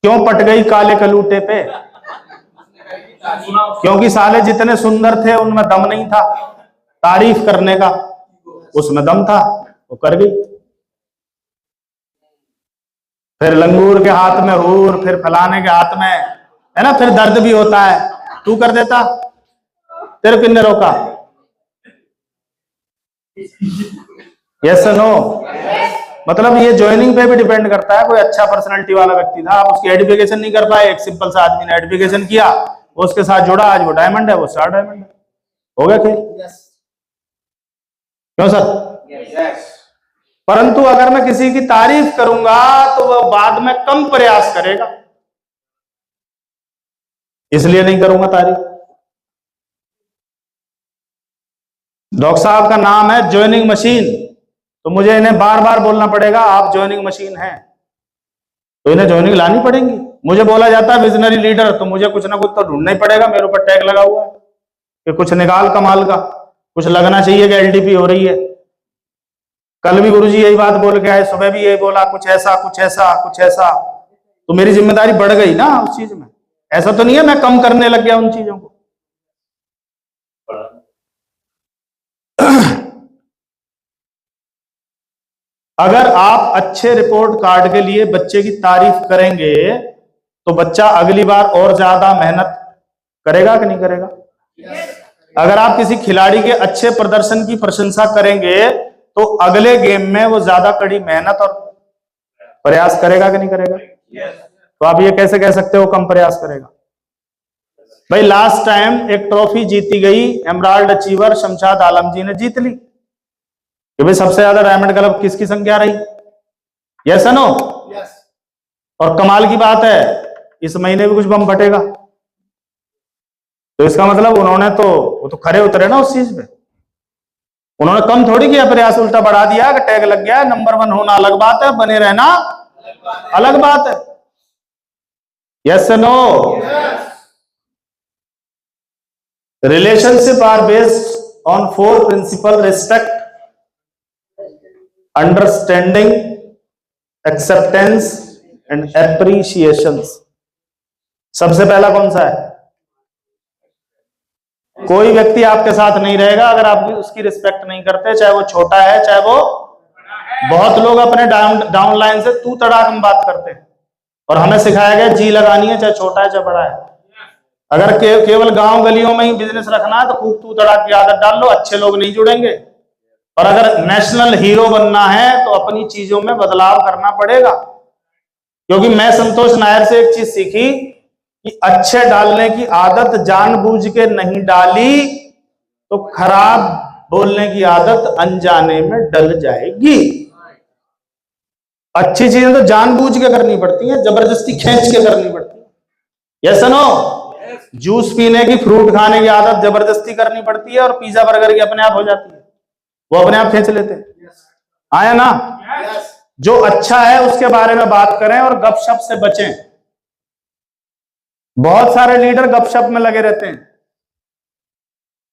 क्यों पट गई काले कलूटे पे? क्योंकि साले जितने सुंदर थे उनमें दम नहीं था, तारीफ करने का उसमें दम था, वो कर गई। फिर लंगूर के हाथ में हूर, फिर फलाने के हाथ में, है ना, फिर दर्द भी होता है। तू कर देता, तेरे किन्ने रोका? Yes no? मतलब ये ज्वाइनिंग पे भी डिपेंड करता है। कोई अच्छा पर्सनालिटी वाला व्यक्ति था, आप उसकी एडिफिकेशन नहीं कर पाए, एक सिंपल सा आदमी ने एडिफिकेशन किया, वो उसके साथ जुड़ा, आज वो डायमंड है, वो स्टार डायमंड है, हो गया खेल। क्यों सर? परंतु अगर मैं किसी की तारीफ करूंगा तो वह बाद में कम प्रयास करेगा, इसलिए नहीं करूंगा तारीफ। डॉक्टर साहब का नाम है ज्वाइनिंग मशीन, तो मुझे इन्हें बार बार बोलना पड़ेगा आप ज्वाइनिंग मशीन हैं, तो इन्हें ज्वाइनिंग लानी पड़ेगी। मुझे बोला जाता है विजनरी लीडर, तो मुझे कुछ ना कुछ तो ढूंढना ही पड़ेगा। मेरे ऊपर टैग लगा हुआ है कि कुछ निकाल कमाल का, कुछ लगना चाहिए कि एलडीपी हो रही है। कल भी गुरुजी यही बात बोल के आए, सुबह भी यही बोला, कुछ ऐसा कुछ ऐसा कुछ ऐसा। तो मेरी जिम्मेदारी बढ़ गई ना उस चीज में। ऐसा तो नहीं है मैं कम करने लग गया उन चीजों को। अगर आप अच्छे रिपोर्ट कार्ड के लिए बच्चे की तारीफ करेंगे तो बच्चा अगली बार और ज्यादा मेहनत करेगा कि नहीं करेगा? अगर आप किसी खिलाड़ी के अच्छे प्रदर्शन की प्रशंसा करेंगे तो अगले गेम में वो ज्यादा कड़ी मेहनत और प्रयास करेगा कि नहीं करेगा? तो आप ये कैसे कह सकते हो कम प्रयास करेगा? भाई लास्ट टाइम एक ट्रॉफी जीती गई, एमराल्ड अचीवर शमशाद आलम जी ने जीत ली कि भाई सबसे ज्यादा डायमंड क्लब किसकी संख्या रही? Yes no? और कमाल की बात है, इस महीने भी कुछ बम फटेगा। तो इसका मतलब उन्होंने तो वो तो खरे उतरे ना उस चीज पे। उन्होंने कम थोड़ी किया प्रयास, उल्टा बढ़ा दिया कि टैग लग गया, नंबर 1 होना अलग बात है, बने रहना अलग बात है। Yes no? Relationship are based on 4 principle: respect, understanding, acceptance and appreciation. सबसे पहला कौन सा है? कोई व्यक्ति आपके साथ नहीं रहेगा अगर आप उसकी रिस्पेक्ट नहीं करते, चाहे वो छोटा है चाहे वो बहुत लोग अपने डाउन लाइन से तू तड़ाक हम बात करते हैं और हमें सिखाया गया जी लगानी है, चाहे छोटा है चाहे बड़ा है। अगर केवल गांव गलियों में ही बिजनेस रखना है तो खूब तू तड़ाक की आदत डाल लो, अच्छे लोग नहीं जुड़ेंगे। और अगर नेशनल हीरो बनना है तो अपनी चीजों में बदलाव करना पड़ेगा। क्योंकि मैं संतोष नायर से एक चीज सीखी कि अच्छे डालने की आदत जानबूझ के नहीं डाली तो खराब बोलने की आदत अनजाने में डल जाएगी। अच्छी चीजें तो जानबूझ के करनी पड़ती हैं, जबरदस्ती खींच के करनी पड़ती है। Yes no? जूस पीने की, फ्रूट खाने की आदत जबरदस्ती करनी पड़ती है और पिज्जा बर्गर की अपने आप हो जाती है, वो अपने आप खींच लेते हैं। आया ना? जो अच्छा है उसके बारे में बात करें और गपशप से बचें। बहुत सारे लीडर गपशप में लगे रहते हैं,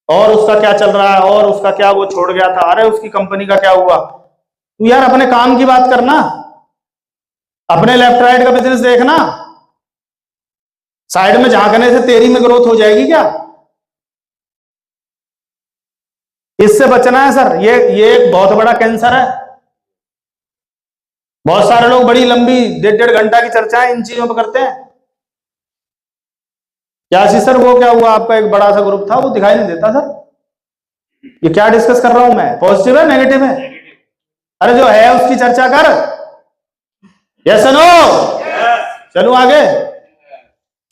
और उसका क्या चल रहा है, और उसका क्या वो छोड़ गया था, अरे उसकी कंपनी का क्या हुआ। तू यार अपने काम की बात करना, अपने लेफ्ट राइट का बिजनेस देखना। साइड में झांकने से तेरी में ग्रोथ हो जाएगी क्या? इससे बचना है सर। ये एक बहुत बड़ा कैंसर है। बहुत सारे लोग बड़ी लंबी 1.5 घंटा की चर्चाएं इन चीजों पर करते हैं। क्या सी सर, वो क्या हुआ, आपका एक बड़ा सा ग्रुप था वो दिखाई नहीं देता सर, ये क्या डिस्कस कर रहा हूं मैं, पॉजिटिव है नेगेटिव है? अरे जो है उसकी चर्चा कर। Yes no? चलो आगे।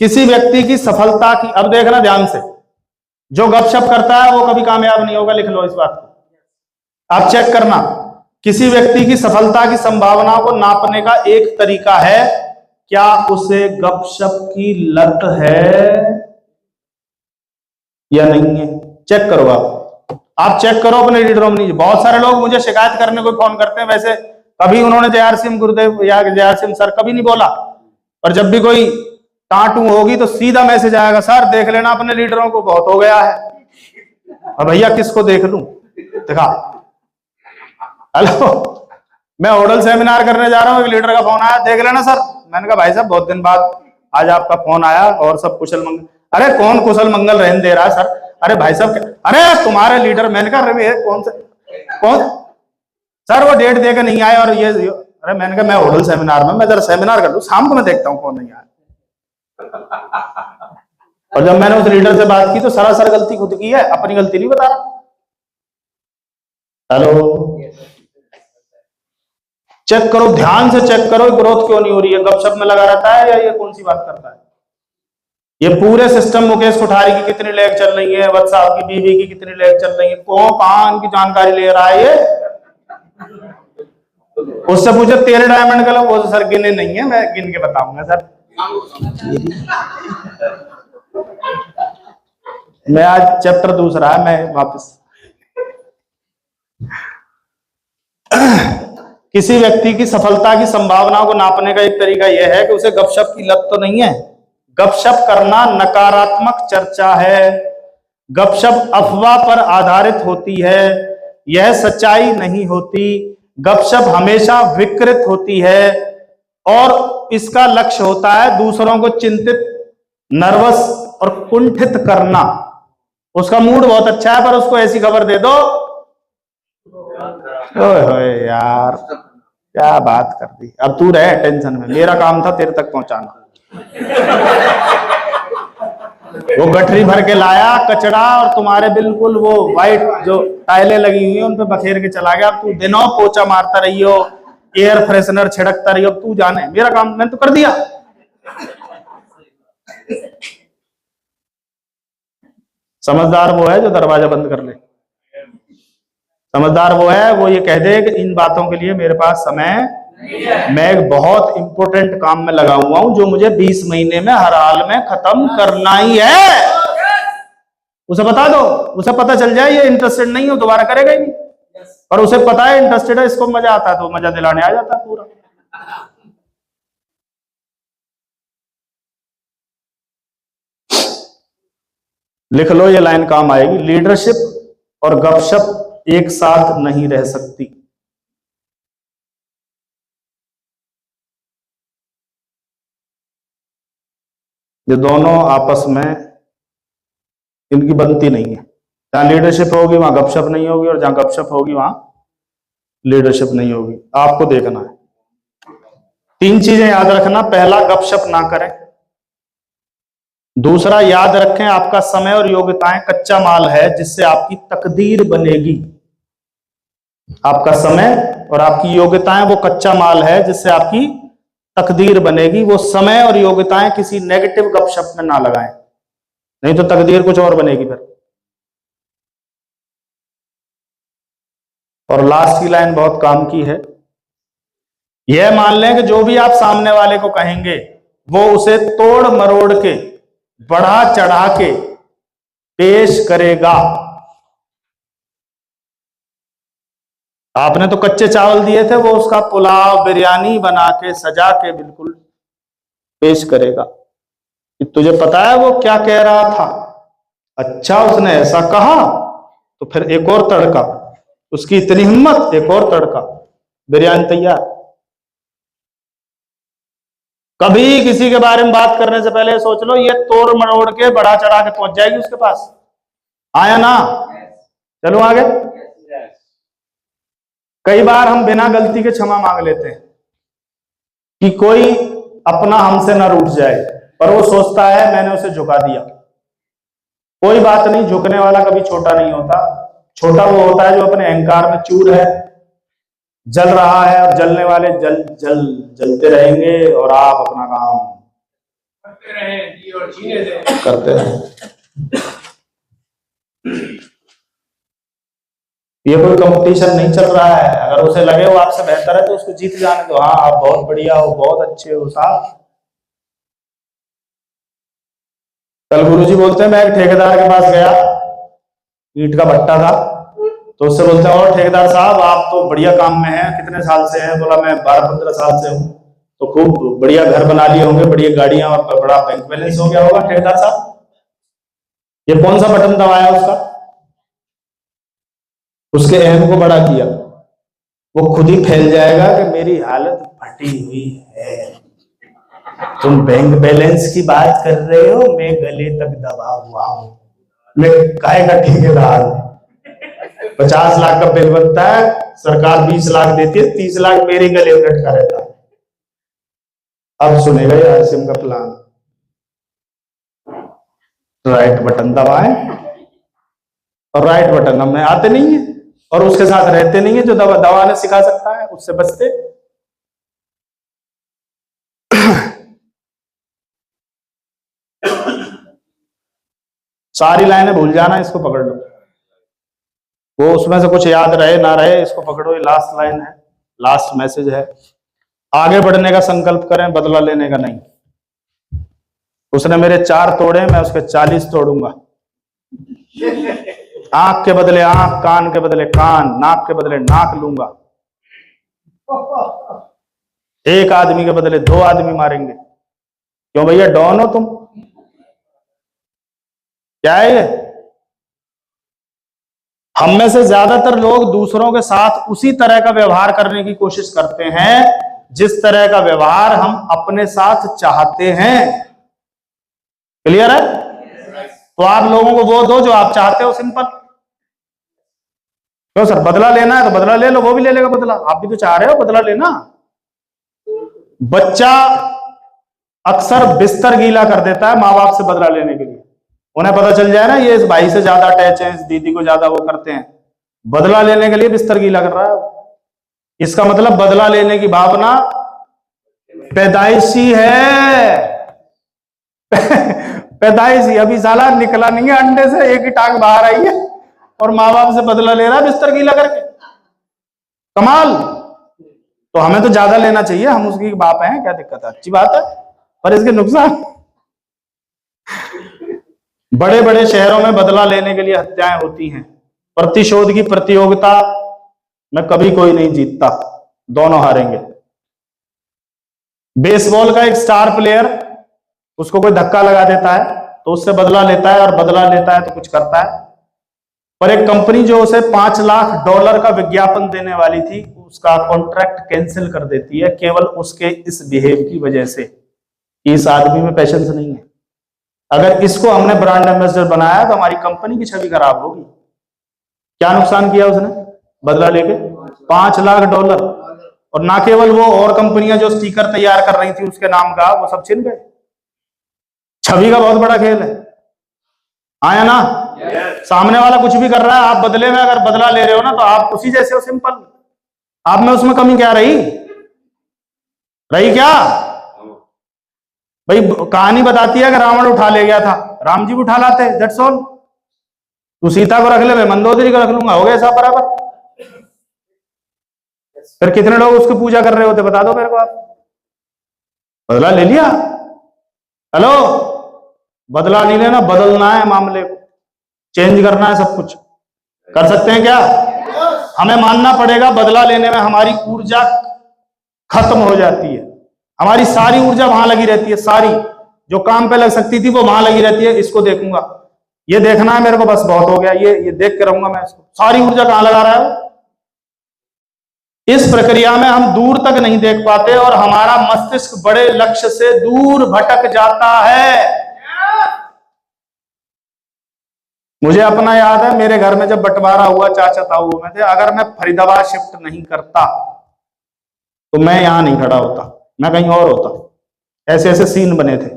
किसी व्यक्ति की सफलता की, अब देखना ध्यान से, जो गपशप करता है वो कभी कामयाब नहीं होगा, लिख लो इस बात को, आप चेक करना। किसी व्यक्ति की सफलता की संभावना को नापने का एक तरीका है, क्या उसे गपशप की लत है या नहीं है। चेक करो, आप चेक करो अपने लीडरों में। बहुत सारे लोग मुझे शिकायत करने को फोन करते हैं, वैसे कभी उन्होंने जय सिंह गुरुदेव या जय सिंह सर कभी नहीं बोला, और जब भी कोई टाटू होगी तो सीधा मैसेज आएगा, सर देख लेना अपने लीडरों को, बहुत हो गया है। अब भैया किसको देख लूं, दिखा। हेलो, मैं होटल सेमिनार करने जा रहा हूं, एक लीडर का फोन आया, देख लेना सर। मैंने कहा भाई साहब बहुत दिन बाद आज आपका फोन आया, और सब कुशल मंगल। अरे कौन कुशल मंगल रहने दे रहा है सर? अरे भाई साहब, अरे तुम्हारे लीडर। मैंने कहा कौन सर, वो डेट देकर नहीं आए, और ये अरे मैंने कहा मैं होटल सेमिनार में, मैं जरा सेमिनार कर लूं, शाम को मैं देखता हूं कौन नहीं आया। और जब मैंने उस लीडर से बात की तो सरासर गलती खुद की है, अपनी गलती नहीं बता रहा। हेलो, चेक करो, ध्यान से चेक करो, ग्रोथ क्यों नहीं हो रही है। गपशप में लगा रहता है या ये कौन सी बात करता है। ये पूरे सिस्टम, मुकेश कोठारी की कितनी लेग चल रही है, वत्स साहब की बीवी की कितनी लेग चल रही है, कौन कहां इनकी जानकारी ले रहा है ये। उससे पूछे तेरे डायमंड का, वो सर गिने नहीं है, मैं गिन के बताऊंगा सर। मैं आज चैप्टर दूसरा है, मैं वापस। किसी व्यक्ति की सफलता की संभावना को नापने का एक तरीका यह है कि उसे गपशप की लत तो नहीं है। गपशप करना नकारात्मक चर्चा है, गपशप अफवाह पर आधारित होती है, यह सच्चाई नहीं होती। गपशप हमेशा विकृत होती है और इसका लक्ष्य होता है दूसरों को चिंतित, नर्वस और कुंठित करना। उसका मूड बहुत अच्छा है पर उसको ऐसी खबर दे दो, ओए यार क्या बात कर दी, अब तू रहे टेंशन में, मेरा काम था तेरे तक पहुंचाना। वो गठरी भर के लाया कचरा और तुम्हारे बिल्कुल वो वाइट जो टाइलें लगी हुई हैं उन पे बखेर के चला गया। अब तू दिनों पोछा मारता रही हो, एयर फ्रेशनर छिड़कता रही हो, अब तू जाने, मेरा काम मैंने तो कर दिया। समझदार वो है जो दरवाजा बंद कर ले। समझदार वो है वो ये कह दे कि इन बातों के लिए मेरे पास समय, मैं एक बहुत इंपॉर्टेंट काम में लगा हुआ हूं जो मुझे 20 महीने में हर हाल में खत्म करना ही है। उसे बता दो, उसे पता चल जाए ये इंटरेस्टेड नहीं हो, दोबारा करेगा ही नहीं। पर उसे पता है इंटरेस्टेड है, इसको मजा आता है, तो मजा दिलाने आ जाता है पूरा। लिख लो, ये लाइन काम आएगी। लीडरशिप और गपशप एक साथ नहीं रह सकती। ये दोनों आपस में इनकी बनती नहीं है। जहां लीडरशिप होगी वहां गपशप नहीं होगी, और जहां गपशप होगी वहां लीडरशिप नहीं होगी। आपको देखना है। 3 चीजें याद रखना। पहला, गपशप ना करें। दूसरा, याद रखें आपका समय और योग्यताएं कच्चा माल है जिससे आपकी तकदीर बनेगी। आपका समय और आपकी योग्यताएं वो कच्चा माल है जिससे आपकी तकदीर बनेगी। वो समय और योग्यताएं किसी नेगेटिव गपशप में ना लगाएं, नहीं तो तकदीर कुछ और बनेगी फिर। और लास्ट की लाइन बहुत काम की है। यह मान लें कि जो भी आप सामने वाले को कहेंगे वो उसे तोड़ मरोड़ के, बढ़ा चढ़ा के पेश करेगा। आपने तो कच्चे चावल दिए थे, वो उसका पुलाव बिरयानी बना के सजा के बिल्कुल पेश करेगा कि तुझे पता है वो क्या कह रहा था, अच्छा उसने ऐसा कहा, तो फिर एक और तड़का, उसकी इतनी हिम्मत, एक और तड़का, बिरयानी तैयार। कभी किसी के बारे में बात करने से पहले सोच लो ये तोड़ मरोड़ के बढ़ा चढ़ा के पहुंच जाएगी उसके पास, आया ना। चलो आगे। कई बार हम बिना गलती के क्षमा मांग लेते हैं कि कोई अपना हमसे ना रूठ जाए, पर वो सोचता है मैंने उसे झुका दिया। कोई बात नहीं, झुकने वाला कभी छोटा नहीं होता। छोटा वो होता है जो अपने अहंकार में चूर है, जल रहा है, और जलने वाले जलते रहेंगे और आप अपना काम करते रहें। ये कोई कंपटीशन नहीं चल रहा है। अगर उसे लगे वो आपसे बेहतर है तो उसको जीत जाने दो। हाँ आप बहुत बढ़िया हो, बहुत अच्छे हो साहब। कल गुरुजी बोलते हैं, मैं एक ठेकेदार के पास गया, ईंट का भट्टा था, तो उससे बोलते हैं और ठेकेदार साहब आप तो बढ़िया काम में हैं, कितने साल से हैं? बोला मैं 12-15 साल से हूँ। तो खूब बढ़िया घर बना लिए होंगे, बढ़िया गाड़ियां, और बड़ा बैंक बैलेंस हो गया होगा। ठेकेदार साहब ये कौन सा बटन दबाया उसका? उसके अहम को बड़ा किया। वो खुद ही फैल जाएगा कि मेरी हालत फटी हुई है। तुम बैंक बैलेंस की बात कर रहे हो, मैं गले तक दबा हुआ हूं, मैं काहे का ठेकेदार। 50 लाख का बिल बनता है, सरकार 20 लाख देती है, 30 लाख मेरे गले में लटका रहता है। अब सुनेगा ये आसिम का प्लान। राइट बटन दबाएं, और राइट बटन हमें आते नहीं है और उसके साथ रहते नहीं है जो दबाने सिखा सकता है, उससे बचते। सारी लाइनें भूल जाना, इसको पकड़ लो। वो उसमें से कुछ याद रहे ना रहे, इसको पकड़ो। ये लास्ट लाइन है, लास्ट मैसेज है। आगे बढ़ने का संकल्प करें, बदला लेने का नहीं। उसने मेरे 4 तोड़े, मैं उसके 40 तोड़ूंगा। आंख के बदले आंख, कान के बदले कान, नाक के बदले नाक लूंगा। एक आदमी के बदले 2 आदमी मारेंगे। क्यों भैया, डॉन हो तुम? क्या है ये? हम में से ज्यादातर लोग दूसरों के साथ उसी तरह का व्यवहार करने की कोशिश करते हैं जिस तरह का व्यवहार हम अपने साथ चाहते हैं। क्लियर है? तो आप लोगों को वो दो जो आप चाहते हो, सिंपल। क्यों सर, बदला लेना है तो बदला ले लो, वो भी ले लेगा बदला। आप भी तो चाह रहे हो बदला लेना। बच्चा अक्सर बिस्तर गीला कर देता है माँ बाप से बदला लेने के लिए। उन्हें पता चल जाए ना ये इस भाई से ज्यादा अटैच है, इस दीदी को ज्यादा वो करते हैं, बदला लेने के लिए बिस्तर गीला कर रहा है। इसका मतलब बदला लेने की भावना पैदाइशी है। पैदाइशी। अभी साला निकला नहीं है अंडे से, एक ही टांग बाहर आई है और माँ बाप से बदला ले रहा है बिस्तर गीला करके। कमाल। तो हमें तो ज्यादा लेना चाहिए, हम उसकी बाप हैं, क्या दिक्कत है? अच्छी बात है, पर इसके नुकसान। बड़े बड़े शहरों में बदला लेने के लिए हत्याएं होती हैं। प्रतिशोध की प्रतियोगिता में कभी कोई नहीं जीतता, दोनों हारेंगे। बेसबॉल का एक स्टार प्लेयर, उसको कोई धक्का लगा देता है तो उससे बदला लेता है, और बदला लेता है तो कुछ करता है। पर एक कंपनी जो उसे $5 लाख का विज्ञापन देने वाली थी, उसका कॉन्ट्रैक्ट कैंसिल कर देती है केवल उसके इस बिहेव की वजह से। इस आदमी में पैशंस नहीं है। अगर इसको हमने ब्रांड एम्बेसडर बनाया तो हमारी कंपनी की छवि खराब होगी। क्या नुकसान किया उसने बदला लेके? $5 लाख। और ना केवल वो, और कंपनियां जो स्टिकर तैयार कर रही थी उसके नाम का, वो सब छिन गए। छवि का बहुत बड़ा खेल है, आया ना? सामने वाला कुछ भी कर रहा है, आप बदले में अगर बदला ले रहे हो ना, तो आप उसी जैसे हो, सिंपल। आप में उसमें कमी क्या रही क्या? भाई कहानी बताती है कि रावण उठा ले गया था, राम जी भी उठा लाते, दैट्स ऑल। तू सीता को रख ले, मैं मंदोदरी को रख लूंगा, हो गया सब बराबर। फिर कितने लोग उसकी पूजा कर रहे होते, बता दो मेरे को आप। बदला ले लिया? हेलो, बदला नहीं लेना, बदलना है मामले को, चेंज करना है सब कुछ। कर सकते हैं क्या? हमें मानना पड़ेगा बदला लेने में हमारी ऊर्जा खत्म हो जाती है। हमारी सारी ऊर्जा वहां लगी रहती है, सारी जो काम पे लग सकती थी वो वहां लगी रहती है। इसको देखूंगा, ये देखना है मेरे को, बस बहुत हो गया, ये देख के रहूंगा मैं इसको। सारी ऊर्जा कहां लगा रहा है? इस प्रक्रिया में हम दूर तक नहीं देख पाते और हमारा मस्तिष्क बड़े लक्ष्य से दूर भटक जाता है। मुझे अपना याद है, मेरे घर में जब बंटवारा हुआ चाचा ताऊ में थे, अगर मैं फरीदाबाद शिफ्ट नहीं करता तो मैं यहां नहीं खड़ा होता, मैं कहीं और होता। ऐसे ऐसे सीन बने थे।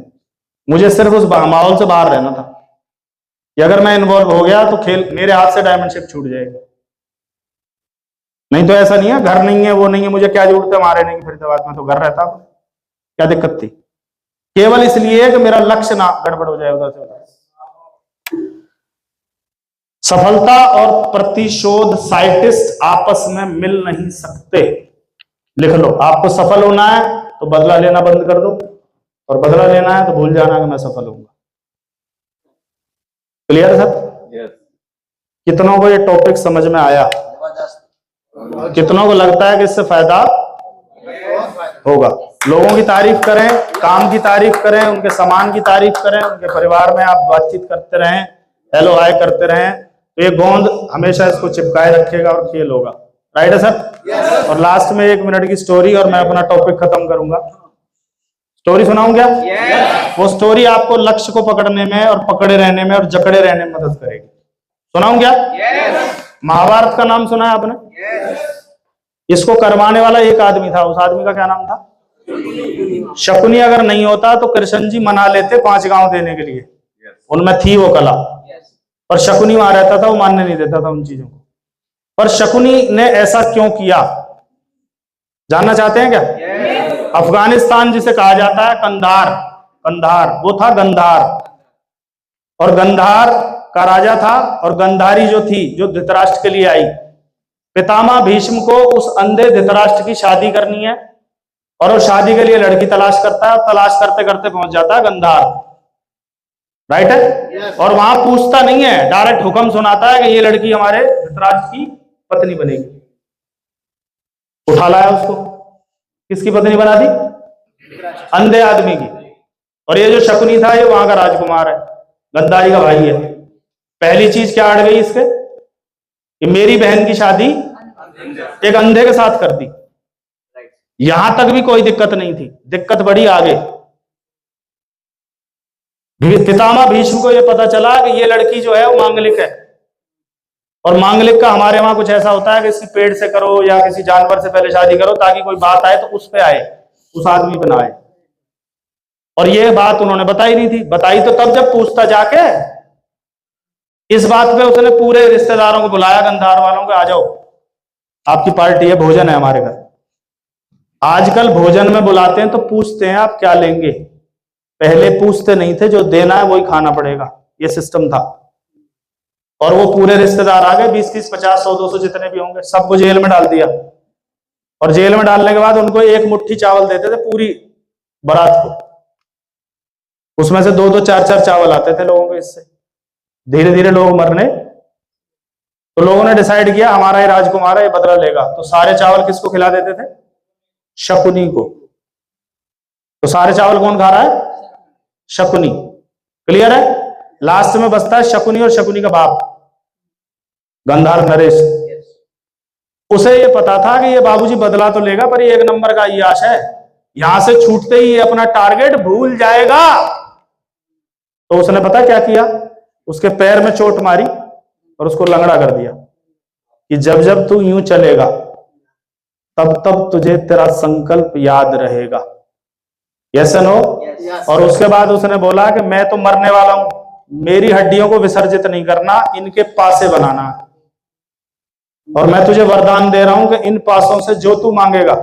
मुझे सिर्फ उस माहौल से बाहर रहना था कि अगर मैं इन्वॉल्व हो गया तो खेल मेरे हाथ से डायमंड शिप छूट जाएगी। नहीं तो ऐसा नहीं है, घर नहीं है, वो नहीं है, मुझे क्या जरूरत है वहां रहने की? फरीदाबाद में तो घर रहता, क्या दिक्कत थी? केवल इसलिए कि मेरा लक्ष्य ना गड़बड़ हो जाए उधर से उधर। सफलता और प्रतिशोध साइंटिस्ट आपस में मिल नहीं सकते। लिख लो, आपको सफल होना है तो बदला लेना बंद कर दो, और बदला लेना है तो भूल जाना कि मैं सफल होऊंगा। Clear sir? कितनों को ये टॉपिक समझ में आया? कितनों को लगता है कि इससे फायदा होगा? लोगों की तारीफ करें, काम की तारीफ करें, उनके सामान की तारीफ करें, उनके परिवार में आप बातचीत करते रहें, हेलो हाय करते रहें, तो ये गोंद हमेशा इसको चिपकाए रखेगा और खेल होगा। राइट है सर? और लास्ट में 1 मिनट की स्टोरी और मैं अपना टॉपिक खत्म करूंगा। स्टोरी सुनाऊं क्या? वो स्टोरी आपको लक्ष्य को पकड़ने में और पकड़े रहने में और जकड़े रहने में मदद करेगी। सुनाऊं क्या? महाभारत का नाम सुना है आपने? इसको करवाने वाला एक आदमी था, उस आदमी का क्या नाम था? शकुनी। अगर नहीं होता तो कृष्ण जी मना लेते 5 गांव देने के लिए, उनमें थी वो कला। पर शकुनी वहां रहता था, वो मानने नहीं देता था उन चीजों को। पर शकुनी ने ऐसा क्यों किया, जानना चाहते हैं क्या? अफगानिस्तान जिसे कहा जाता है कंधार, कंधार वो था गंधार, और गंधार का राजा था। और गंधारी जो थी, जो धृतराष्ट्र के लिए आई, पितामह भीष्म को उस अंधे धृतराष्ट्र की शादी करनी है, और वो शादी के लिए लड़की तलाश करता है, तलाश करते करते पहुंच जाता है गंधार। राइट है? और वहां पूछता नहीं है, डायरेक्ट हुक्म सुनाता है कि ये लड़की हमारे धृतराष्ट्र की पत्नी बनेगी। उठा लाया उसको, किसकी पत्नी बना दी? अंधे आदमी की। और ये जो शकुनी था, ये वहां का राजकुमार है, गद्दारी का भाई है। पहली चीज क्या अड़ गई इसके, कि मेरी बहन की शादी एक अंधे के साथ कर दी। यहां तक भी कोई दिक्कत नहीं थी, दिक्कत बड़ी आगे। पितामह भीष्म को यह पता चला कि ये लड़की जो है वो मांगलिक है, और मांगलिक का हमारे वहां कुछ ऐसा होता है कि किसी पेड़ से करो या किसी जानवर से पहले शादी करो, ताकि कोई बात आए तो उस पे आए, उस आदमी पे ना आए। और ये बात उन्होंने बताई नहीं थी। बताई तो तब जब पूछता जाके। इस बात पे उसने पूरे रिश्तेदारों को बुलाया, गंधार वालों को, आ जाओ आपकी पार्टी है, भोजन है हमारे घर। आजकल भोजन में बुलाते हैं तो पूछते हैं आप क्या लेंगे, पहले पूछते नहीं थे, जो देना है वही खाना पड़ेगा, ये सिस्टम था। और वो पूरे रिश्तेदार आ गए, 20, 30, 50, 100, 200 जितने भी होंगे, सबको जेल में डाल दिया। और जेल में डालने के बाद उनको 1 मुट्ठी चावल देते थे पूरी बारात को, उसमें से 2-2, 4-4 चावल आते थे लोगों के हिस्से। धीरे धीरे लोग मरने। तो लोगों ने डिसाइड किया हमारा ही राजकुमार है, ये बदला लेगा। तो सारे चावल किसको खिला देते थे? शकुनी को। तो सारे चावल कौन खा रहा है? शकुनी। क्लियर है? लास्ट में बचता है शकुनी और शकुनी का बाप गंधर्व नरेश। उसे ये पता था कि ये बाबूजी बदला तो लेगा, पर ये एक नंबर का याश है, यहां से छूटते ही ये अपना टारगेट भूल जाएगा। तो उसने पता क्या किया? उसके पैर में चोट मारी और उसको लंगड़ा कर दिया कि जब जब तू यूं चलेगा तब तब तुझे तेरा संकल्प याद रहेगा। Yes no? और उसके बाद उसने बोला कि मैं तो मरने वाला हूं, मेरी हड्डियों को विसर्जित नहीं करना, इनके पासे बनाना है। और मैं तुझे वरदान दे रहा हूं कि इन पासों से जो तू मांगेगा,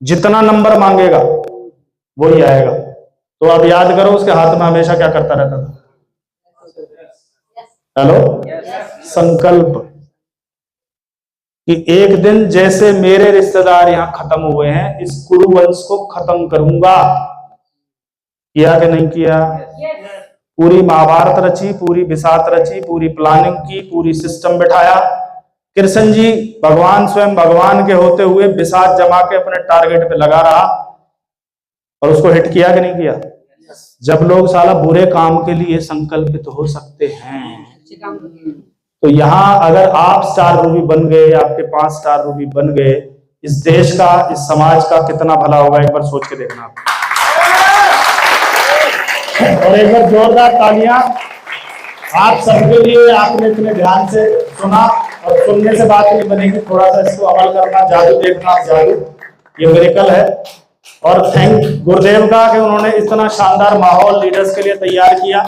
जितना नंबर मांगेगा वही आएगा। तो अब याद करो उसके हाथ में हमेशा क्या करता रहता था? हेलो? संकल्प। कि एक दिन जैसे मेरे रिश्तेदार यहां खत्म हुए हैं, इस कुरुवंश को खत्म करूंगा। किया कि नहीं किया? पूरी महाभारत रची, पूरी बिसात रची, पूरी प्लानिंग की, पूरी सिस्टम बिठाया। कृष्ण जी भगवान स्वयं भगवान के होते हुए बिसात जमा के अपने टारगेट पे लगा रहा और उसको हिट किया कि नहीं किया? जब लोग साला बुरे काम के लिए संकल्पित हो सकते हैं, तो यहां अगर आप स्टार रूबी बन गए, आपके 5 स्टार रूबी बन गए, इस देश का, इस समाज का कितना भला होगा, एक बार सोच के देखना। और एक बार जोरदार तालियां आप सबके लिए। आपने इतने ध्यान से सुना, और सुनने से बात नहीं बनेगी, थोड़ा सा इसको अमल करना, जादू देखना। जादू ये मिरेकल है। और थैंक गुरुदेव का कि उन्होंने इतना शानदार माहौल लीडर्स के लिए तैयार किया,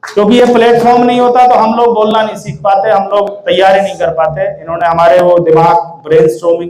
क्योंकि ये प्लेटफॉर्म नहीं होता तो हम लोग बोलना नहीं सीख पाते, हम लोग तैयारी नहीं कर पाते। इन्होंने हमारे वो दिमाग ब्रेनस्टॉर्मिंग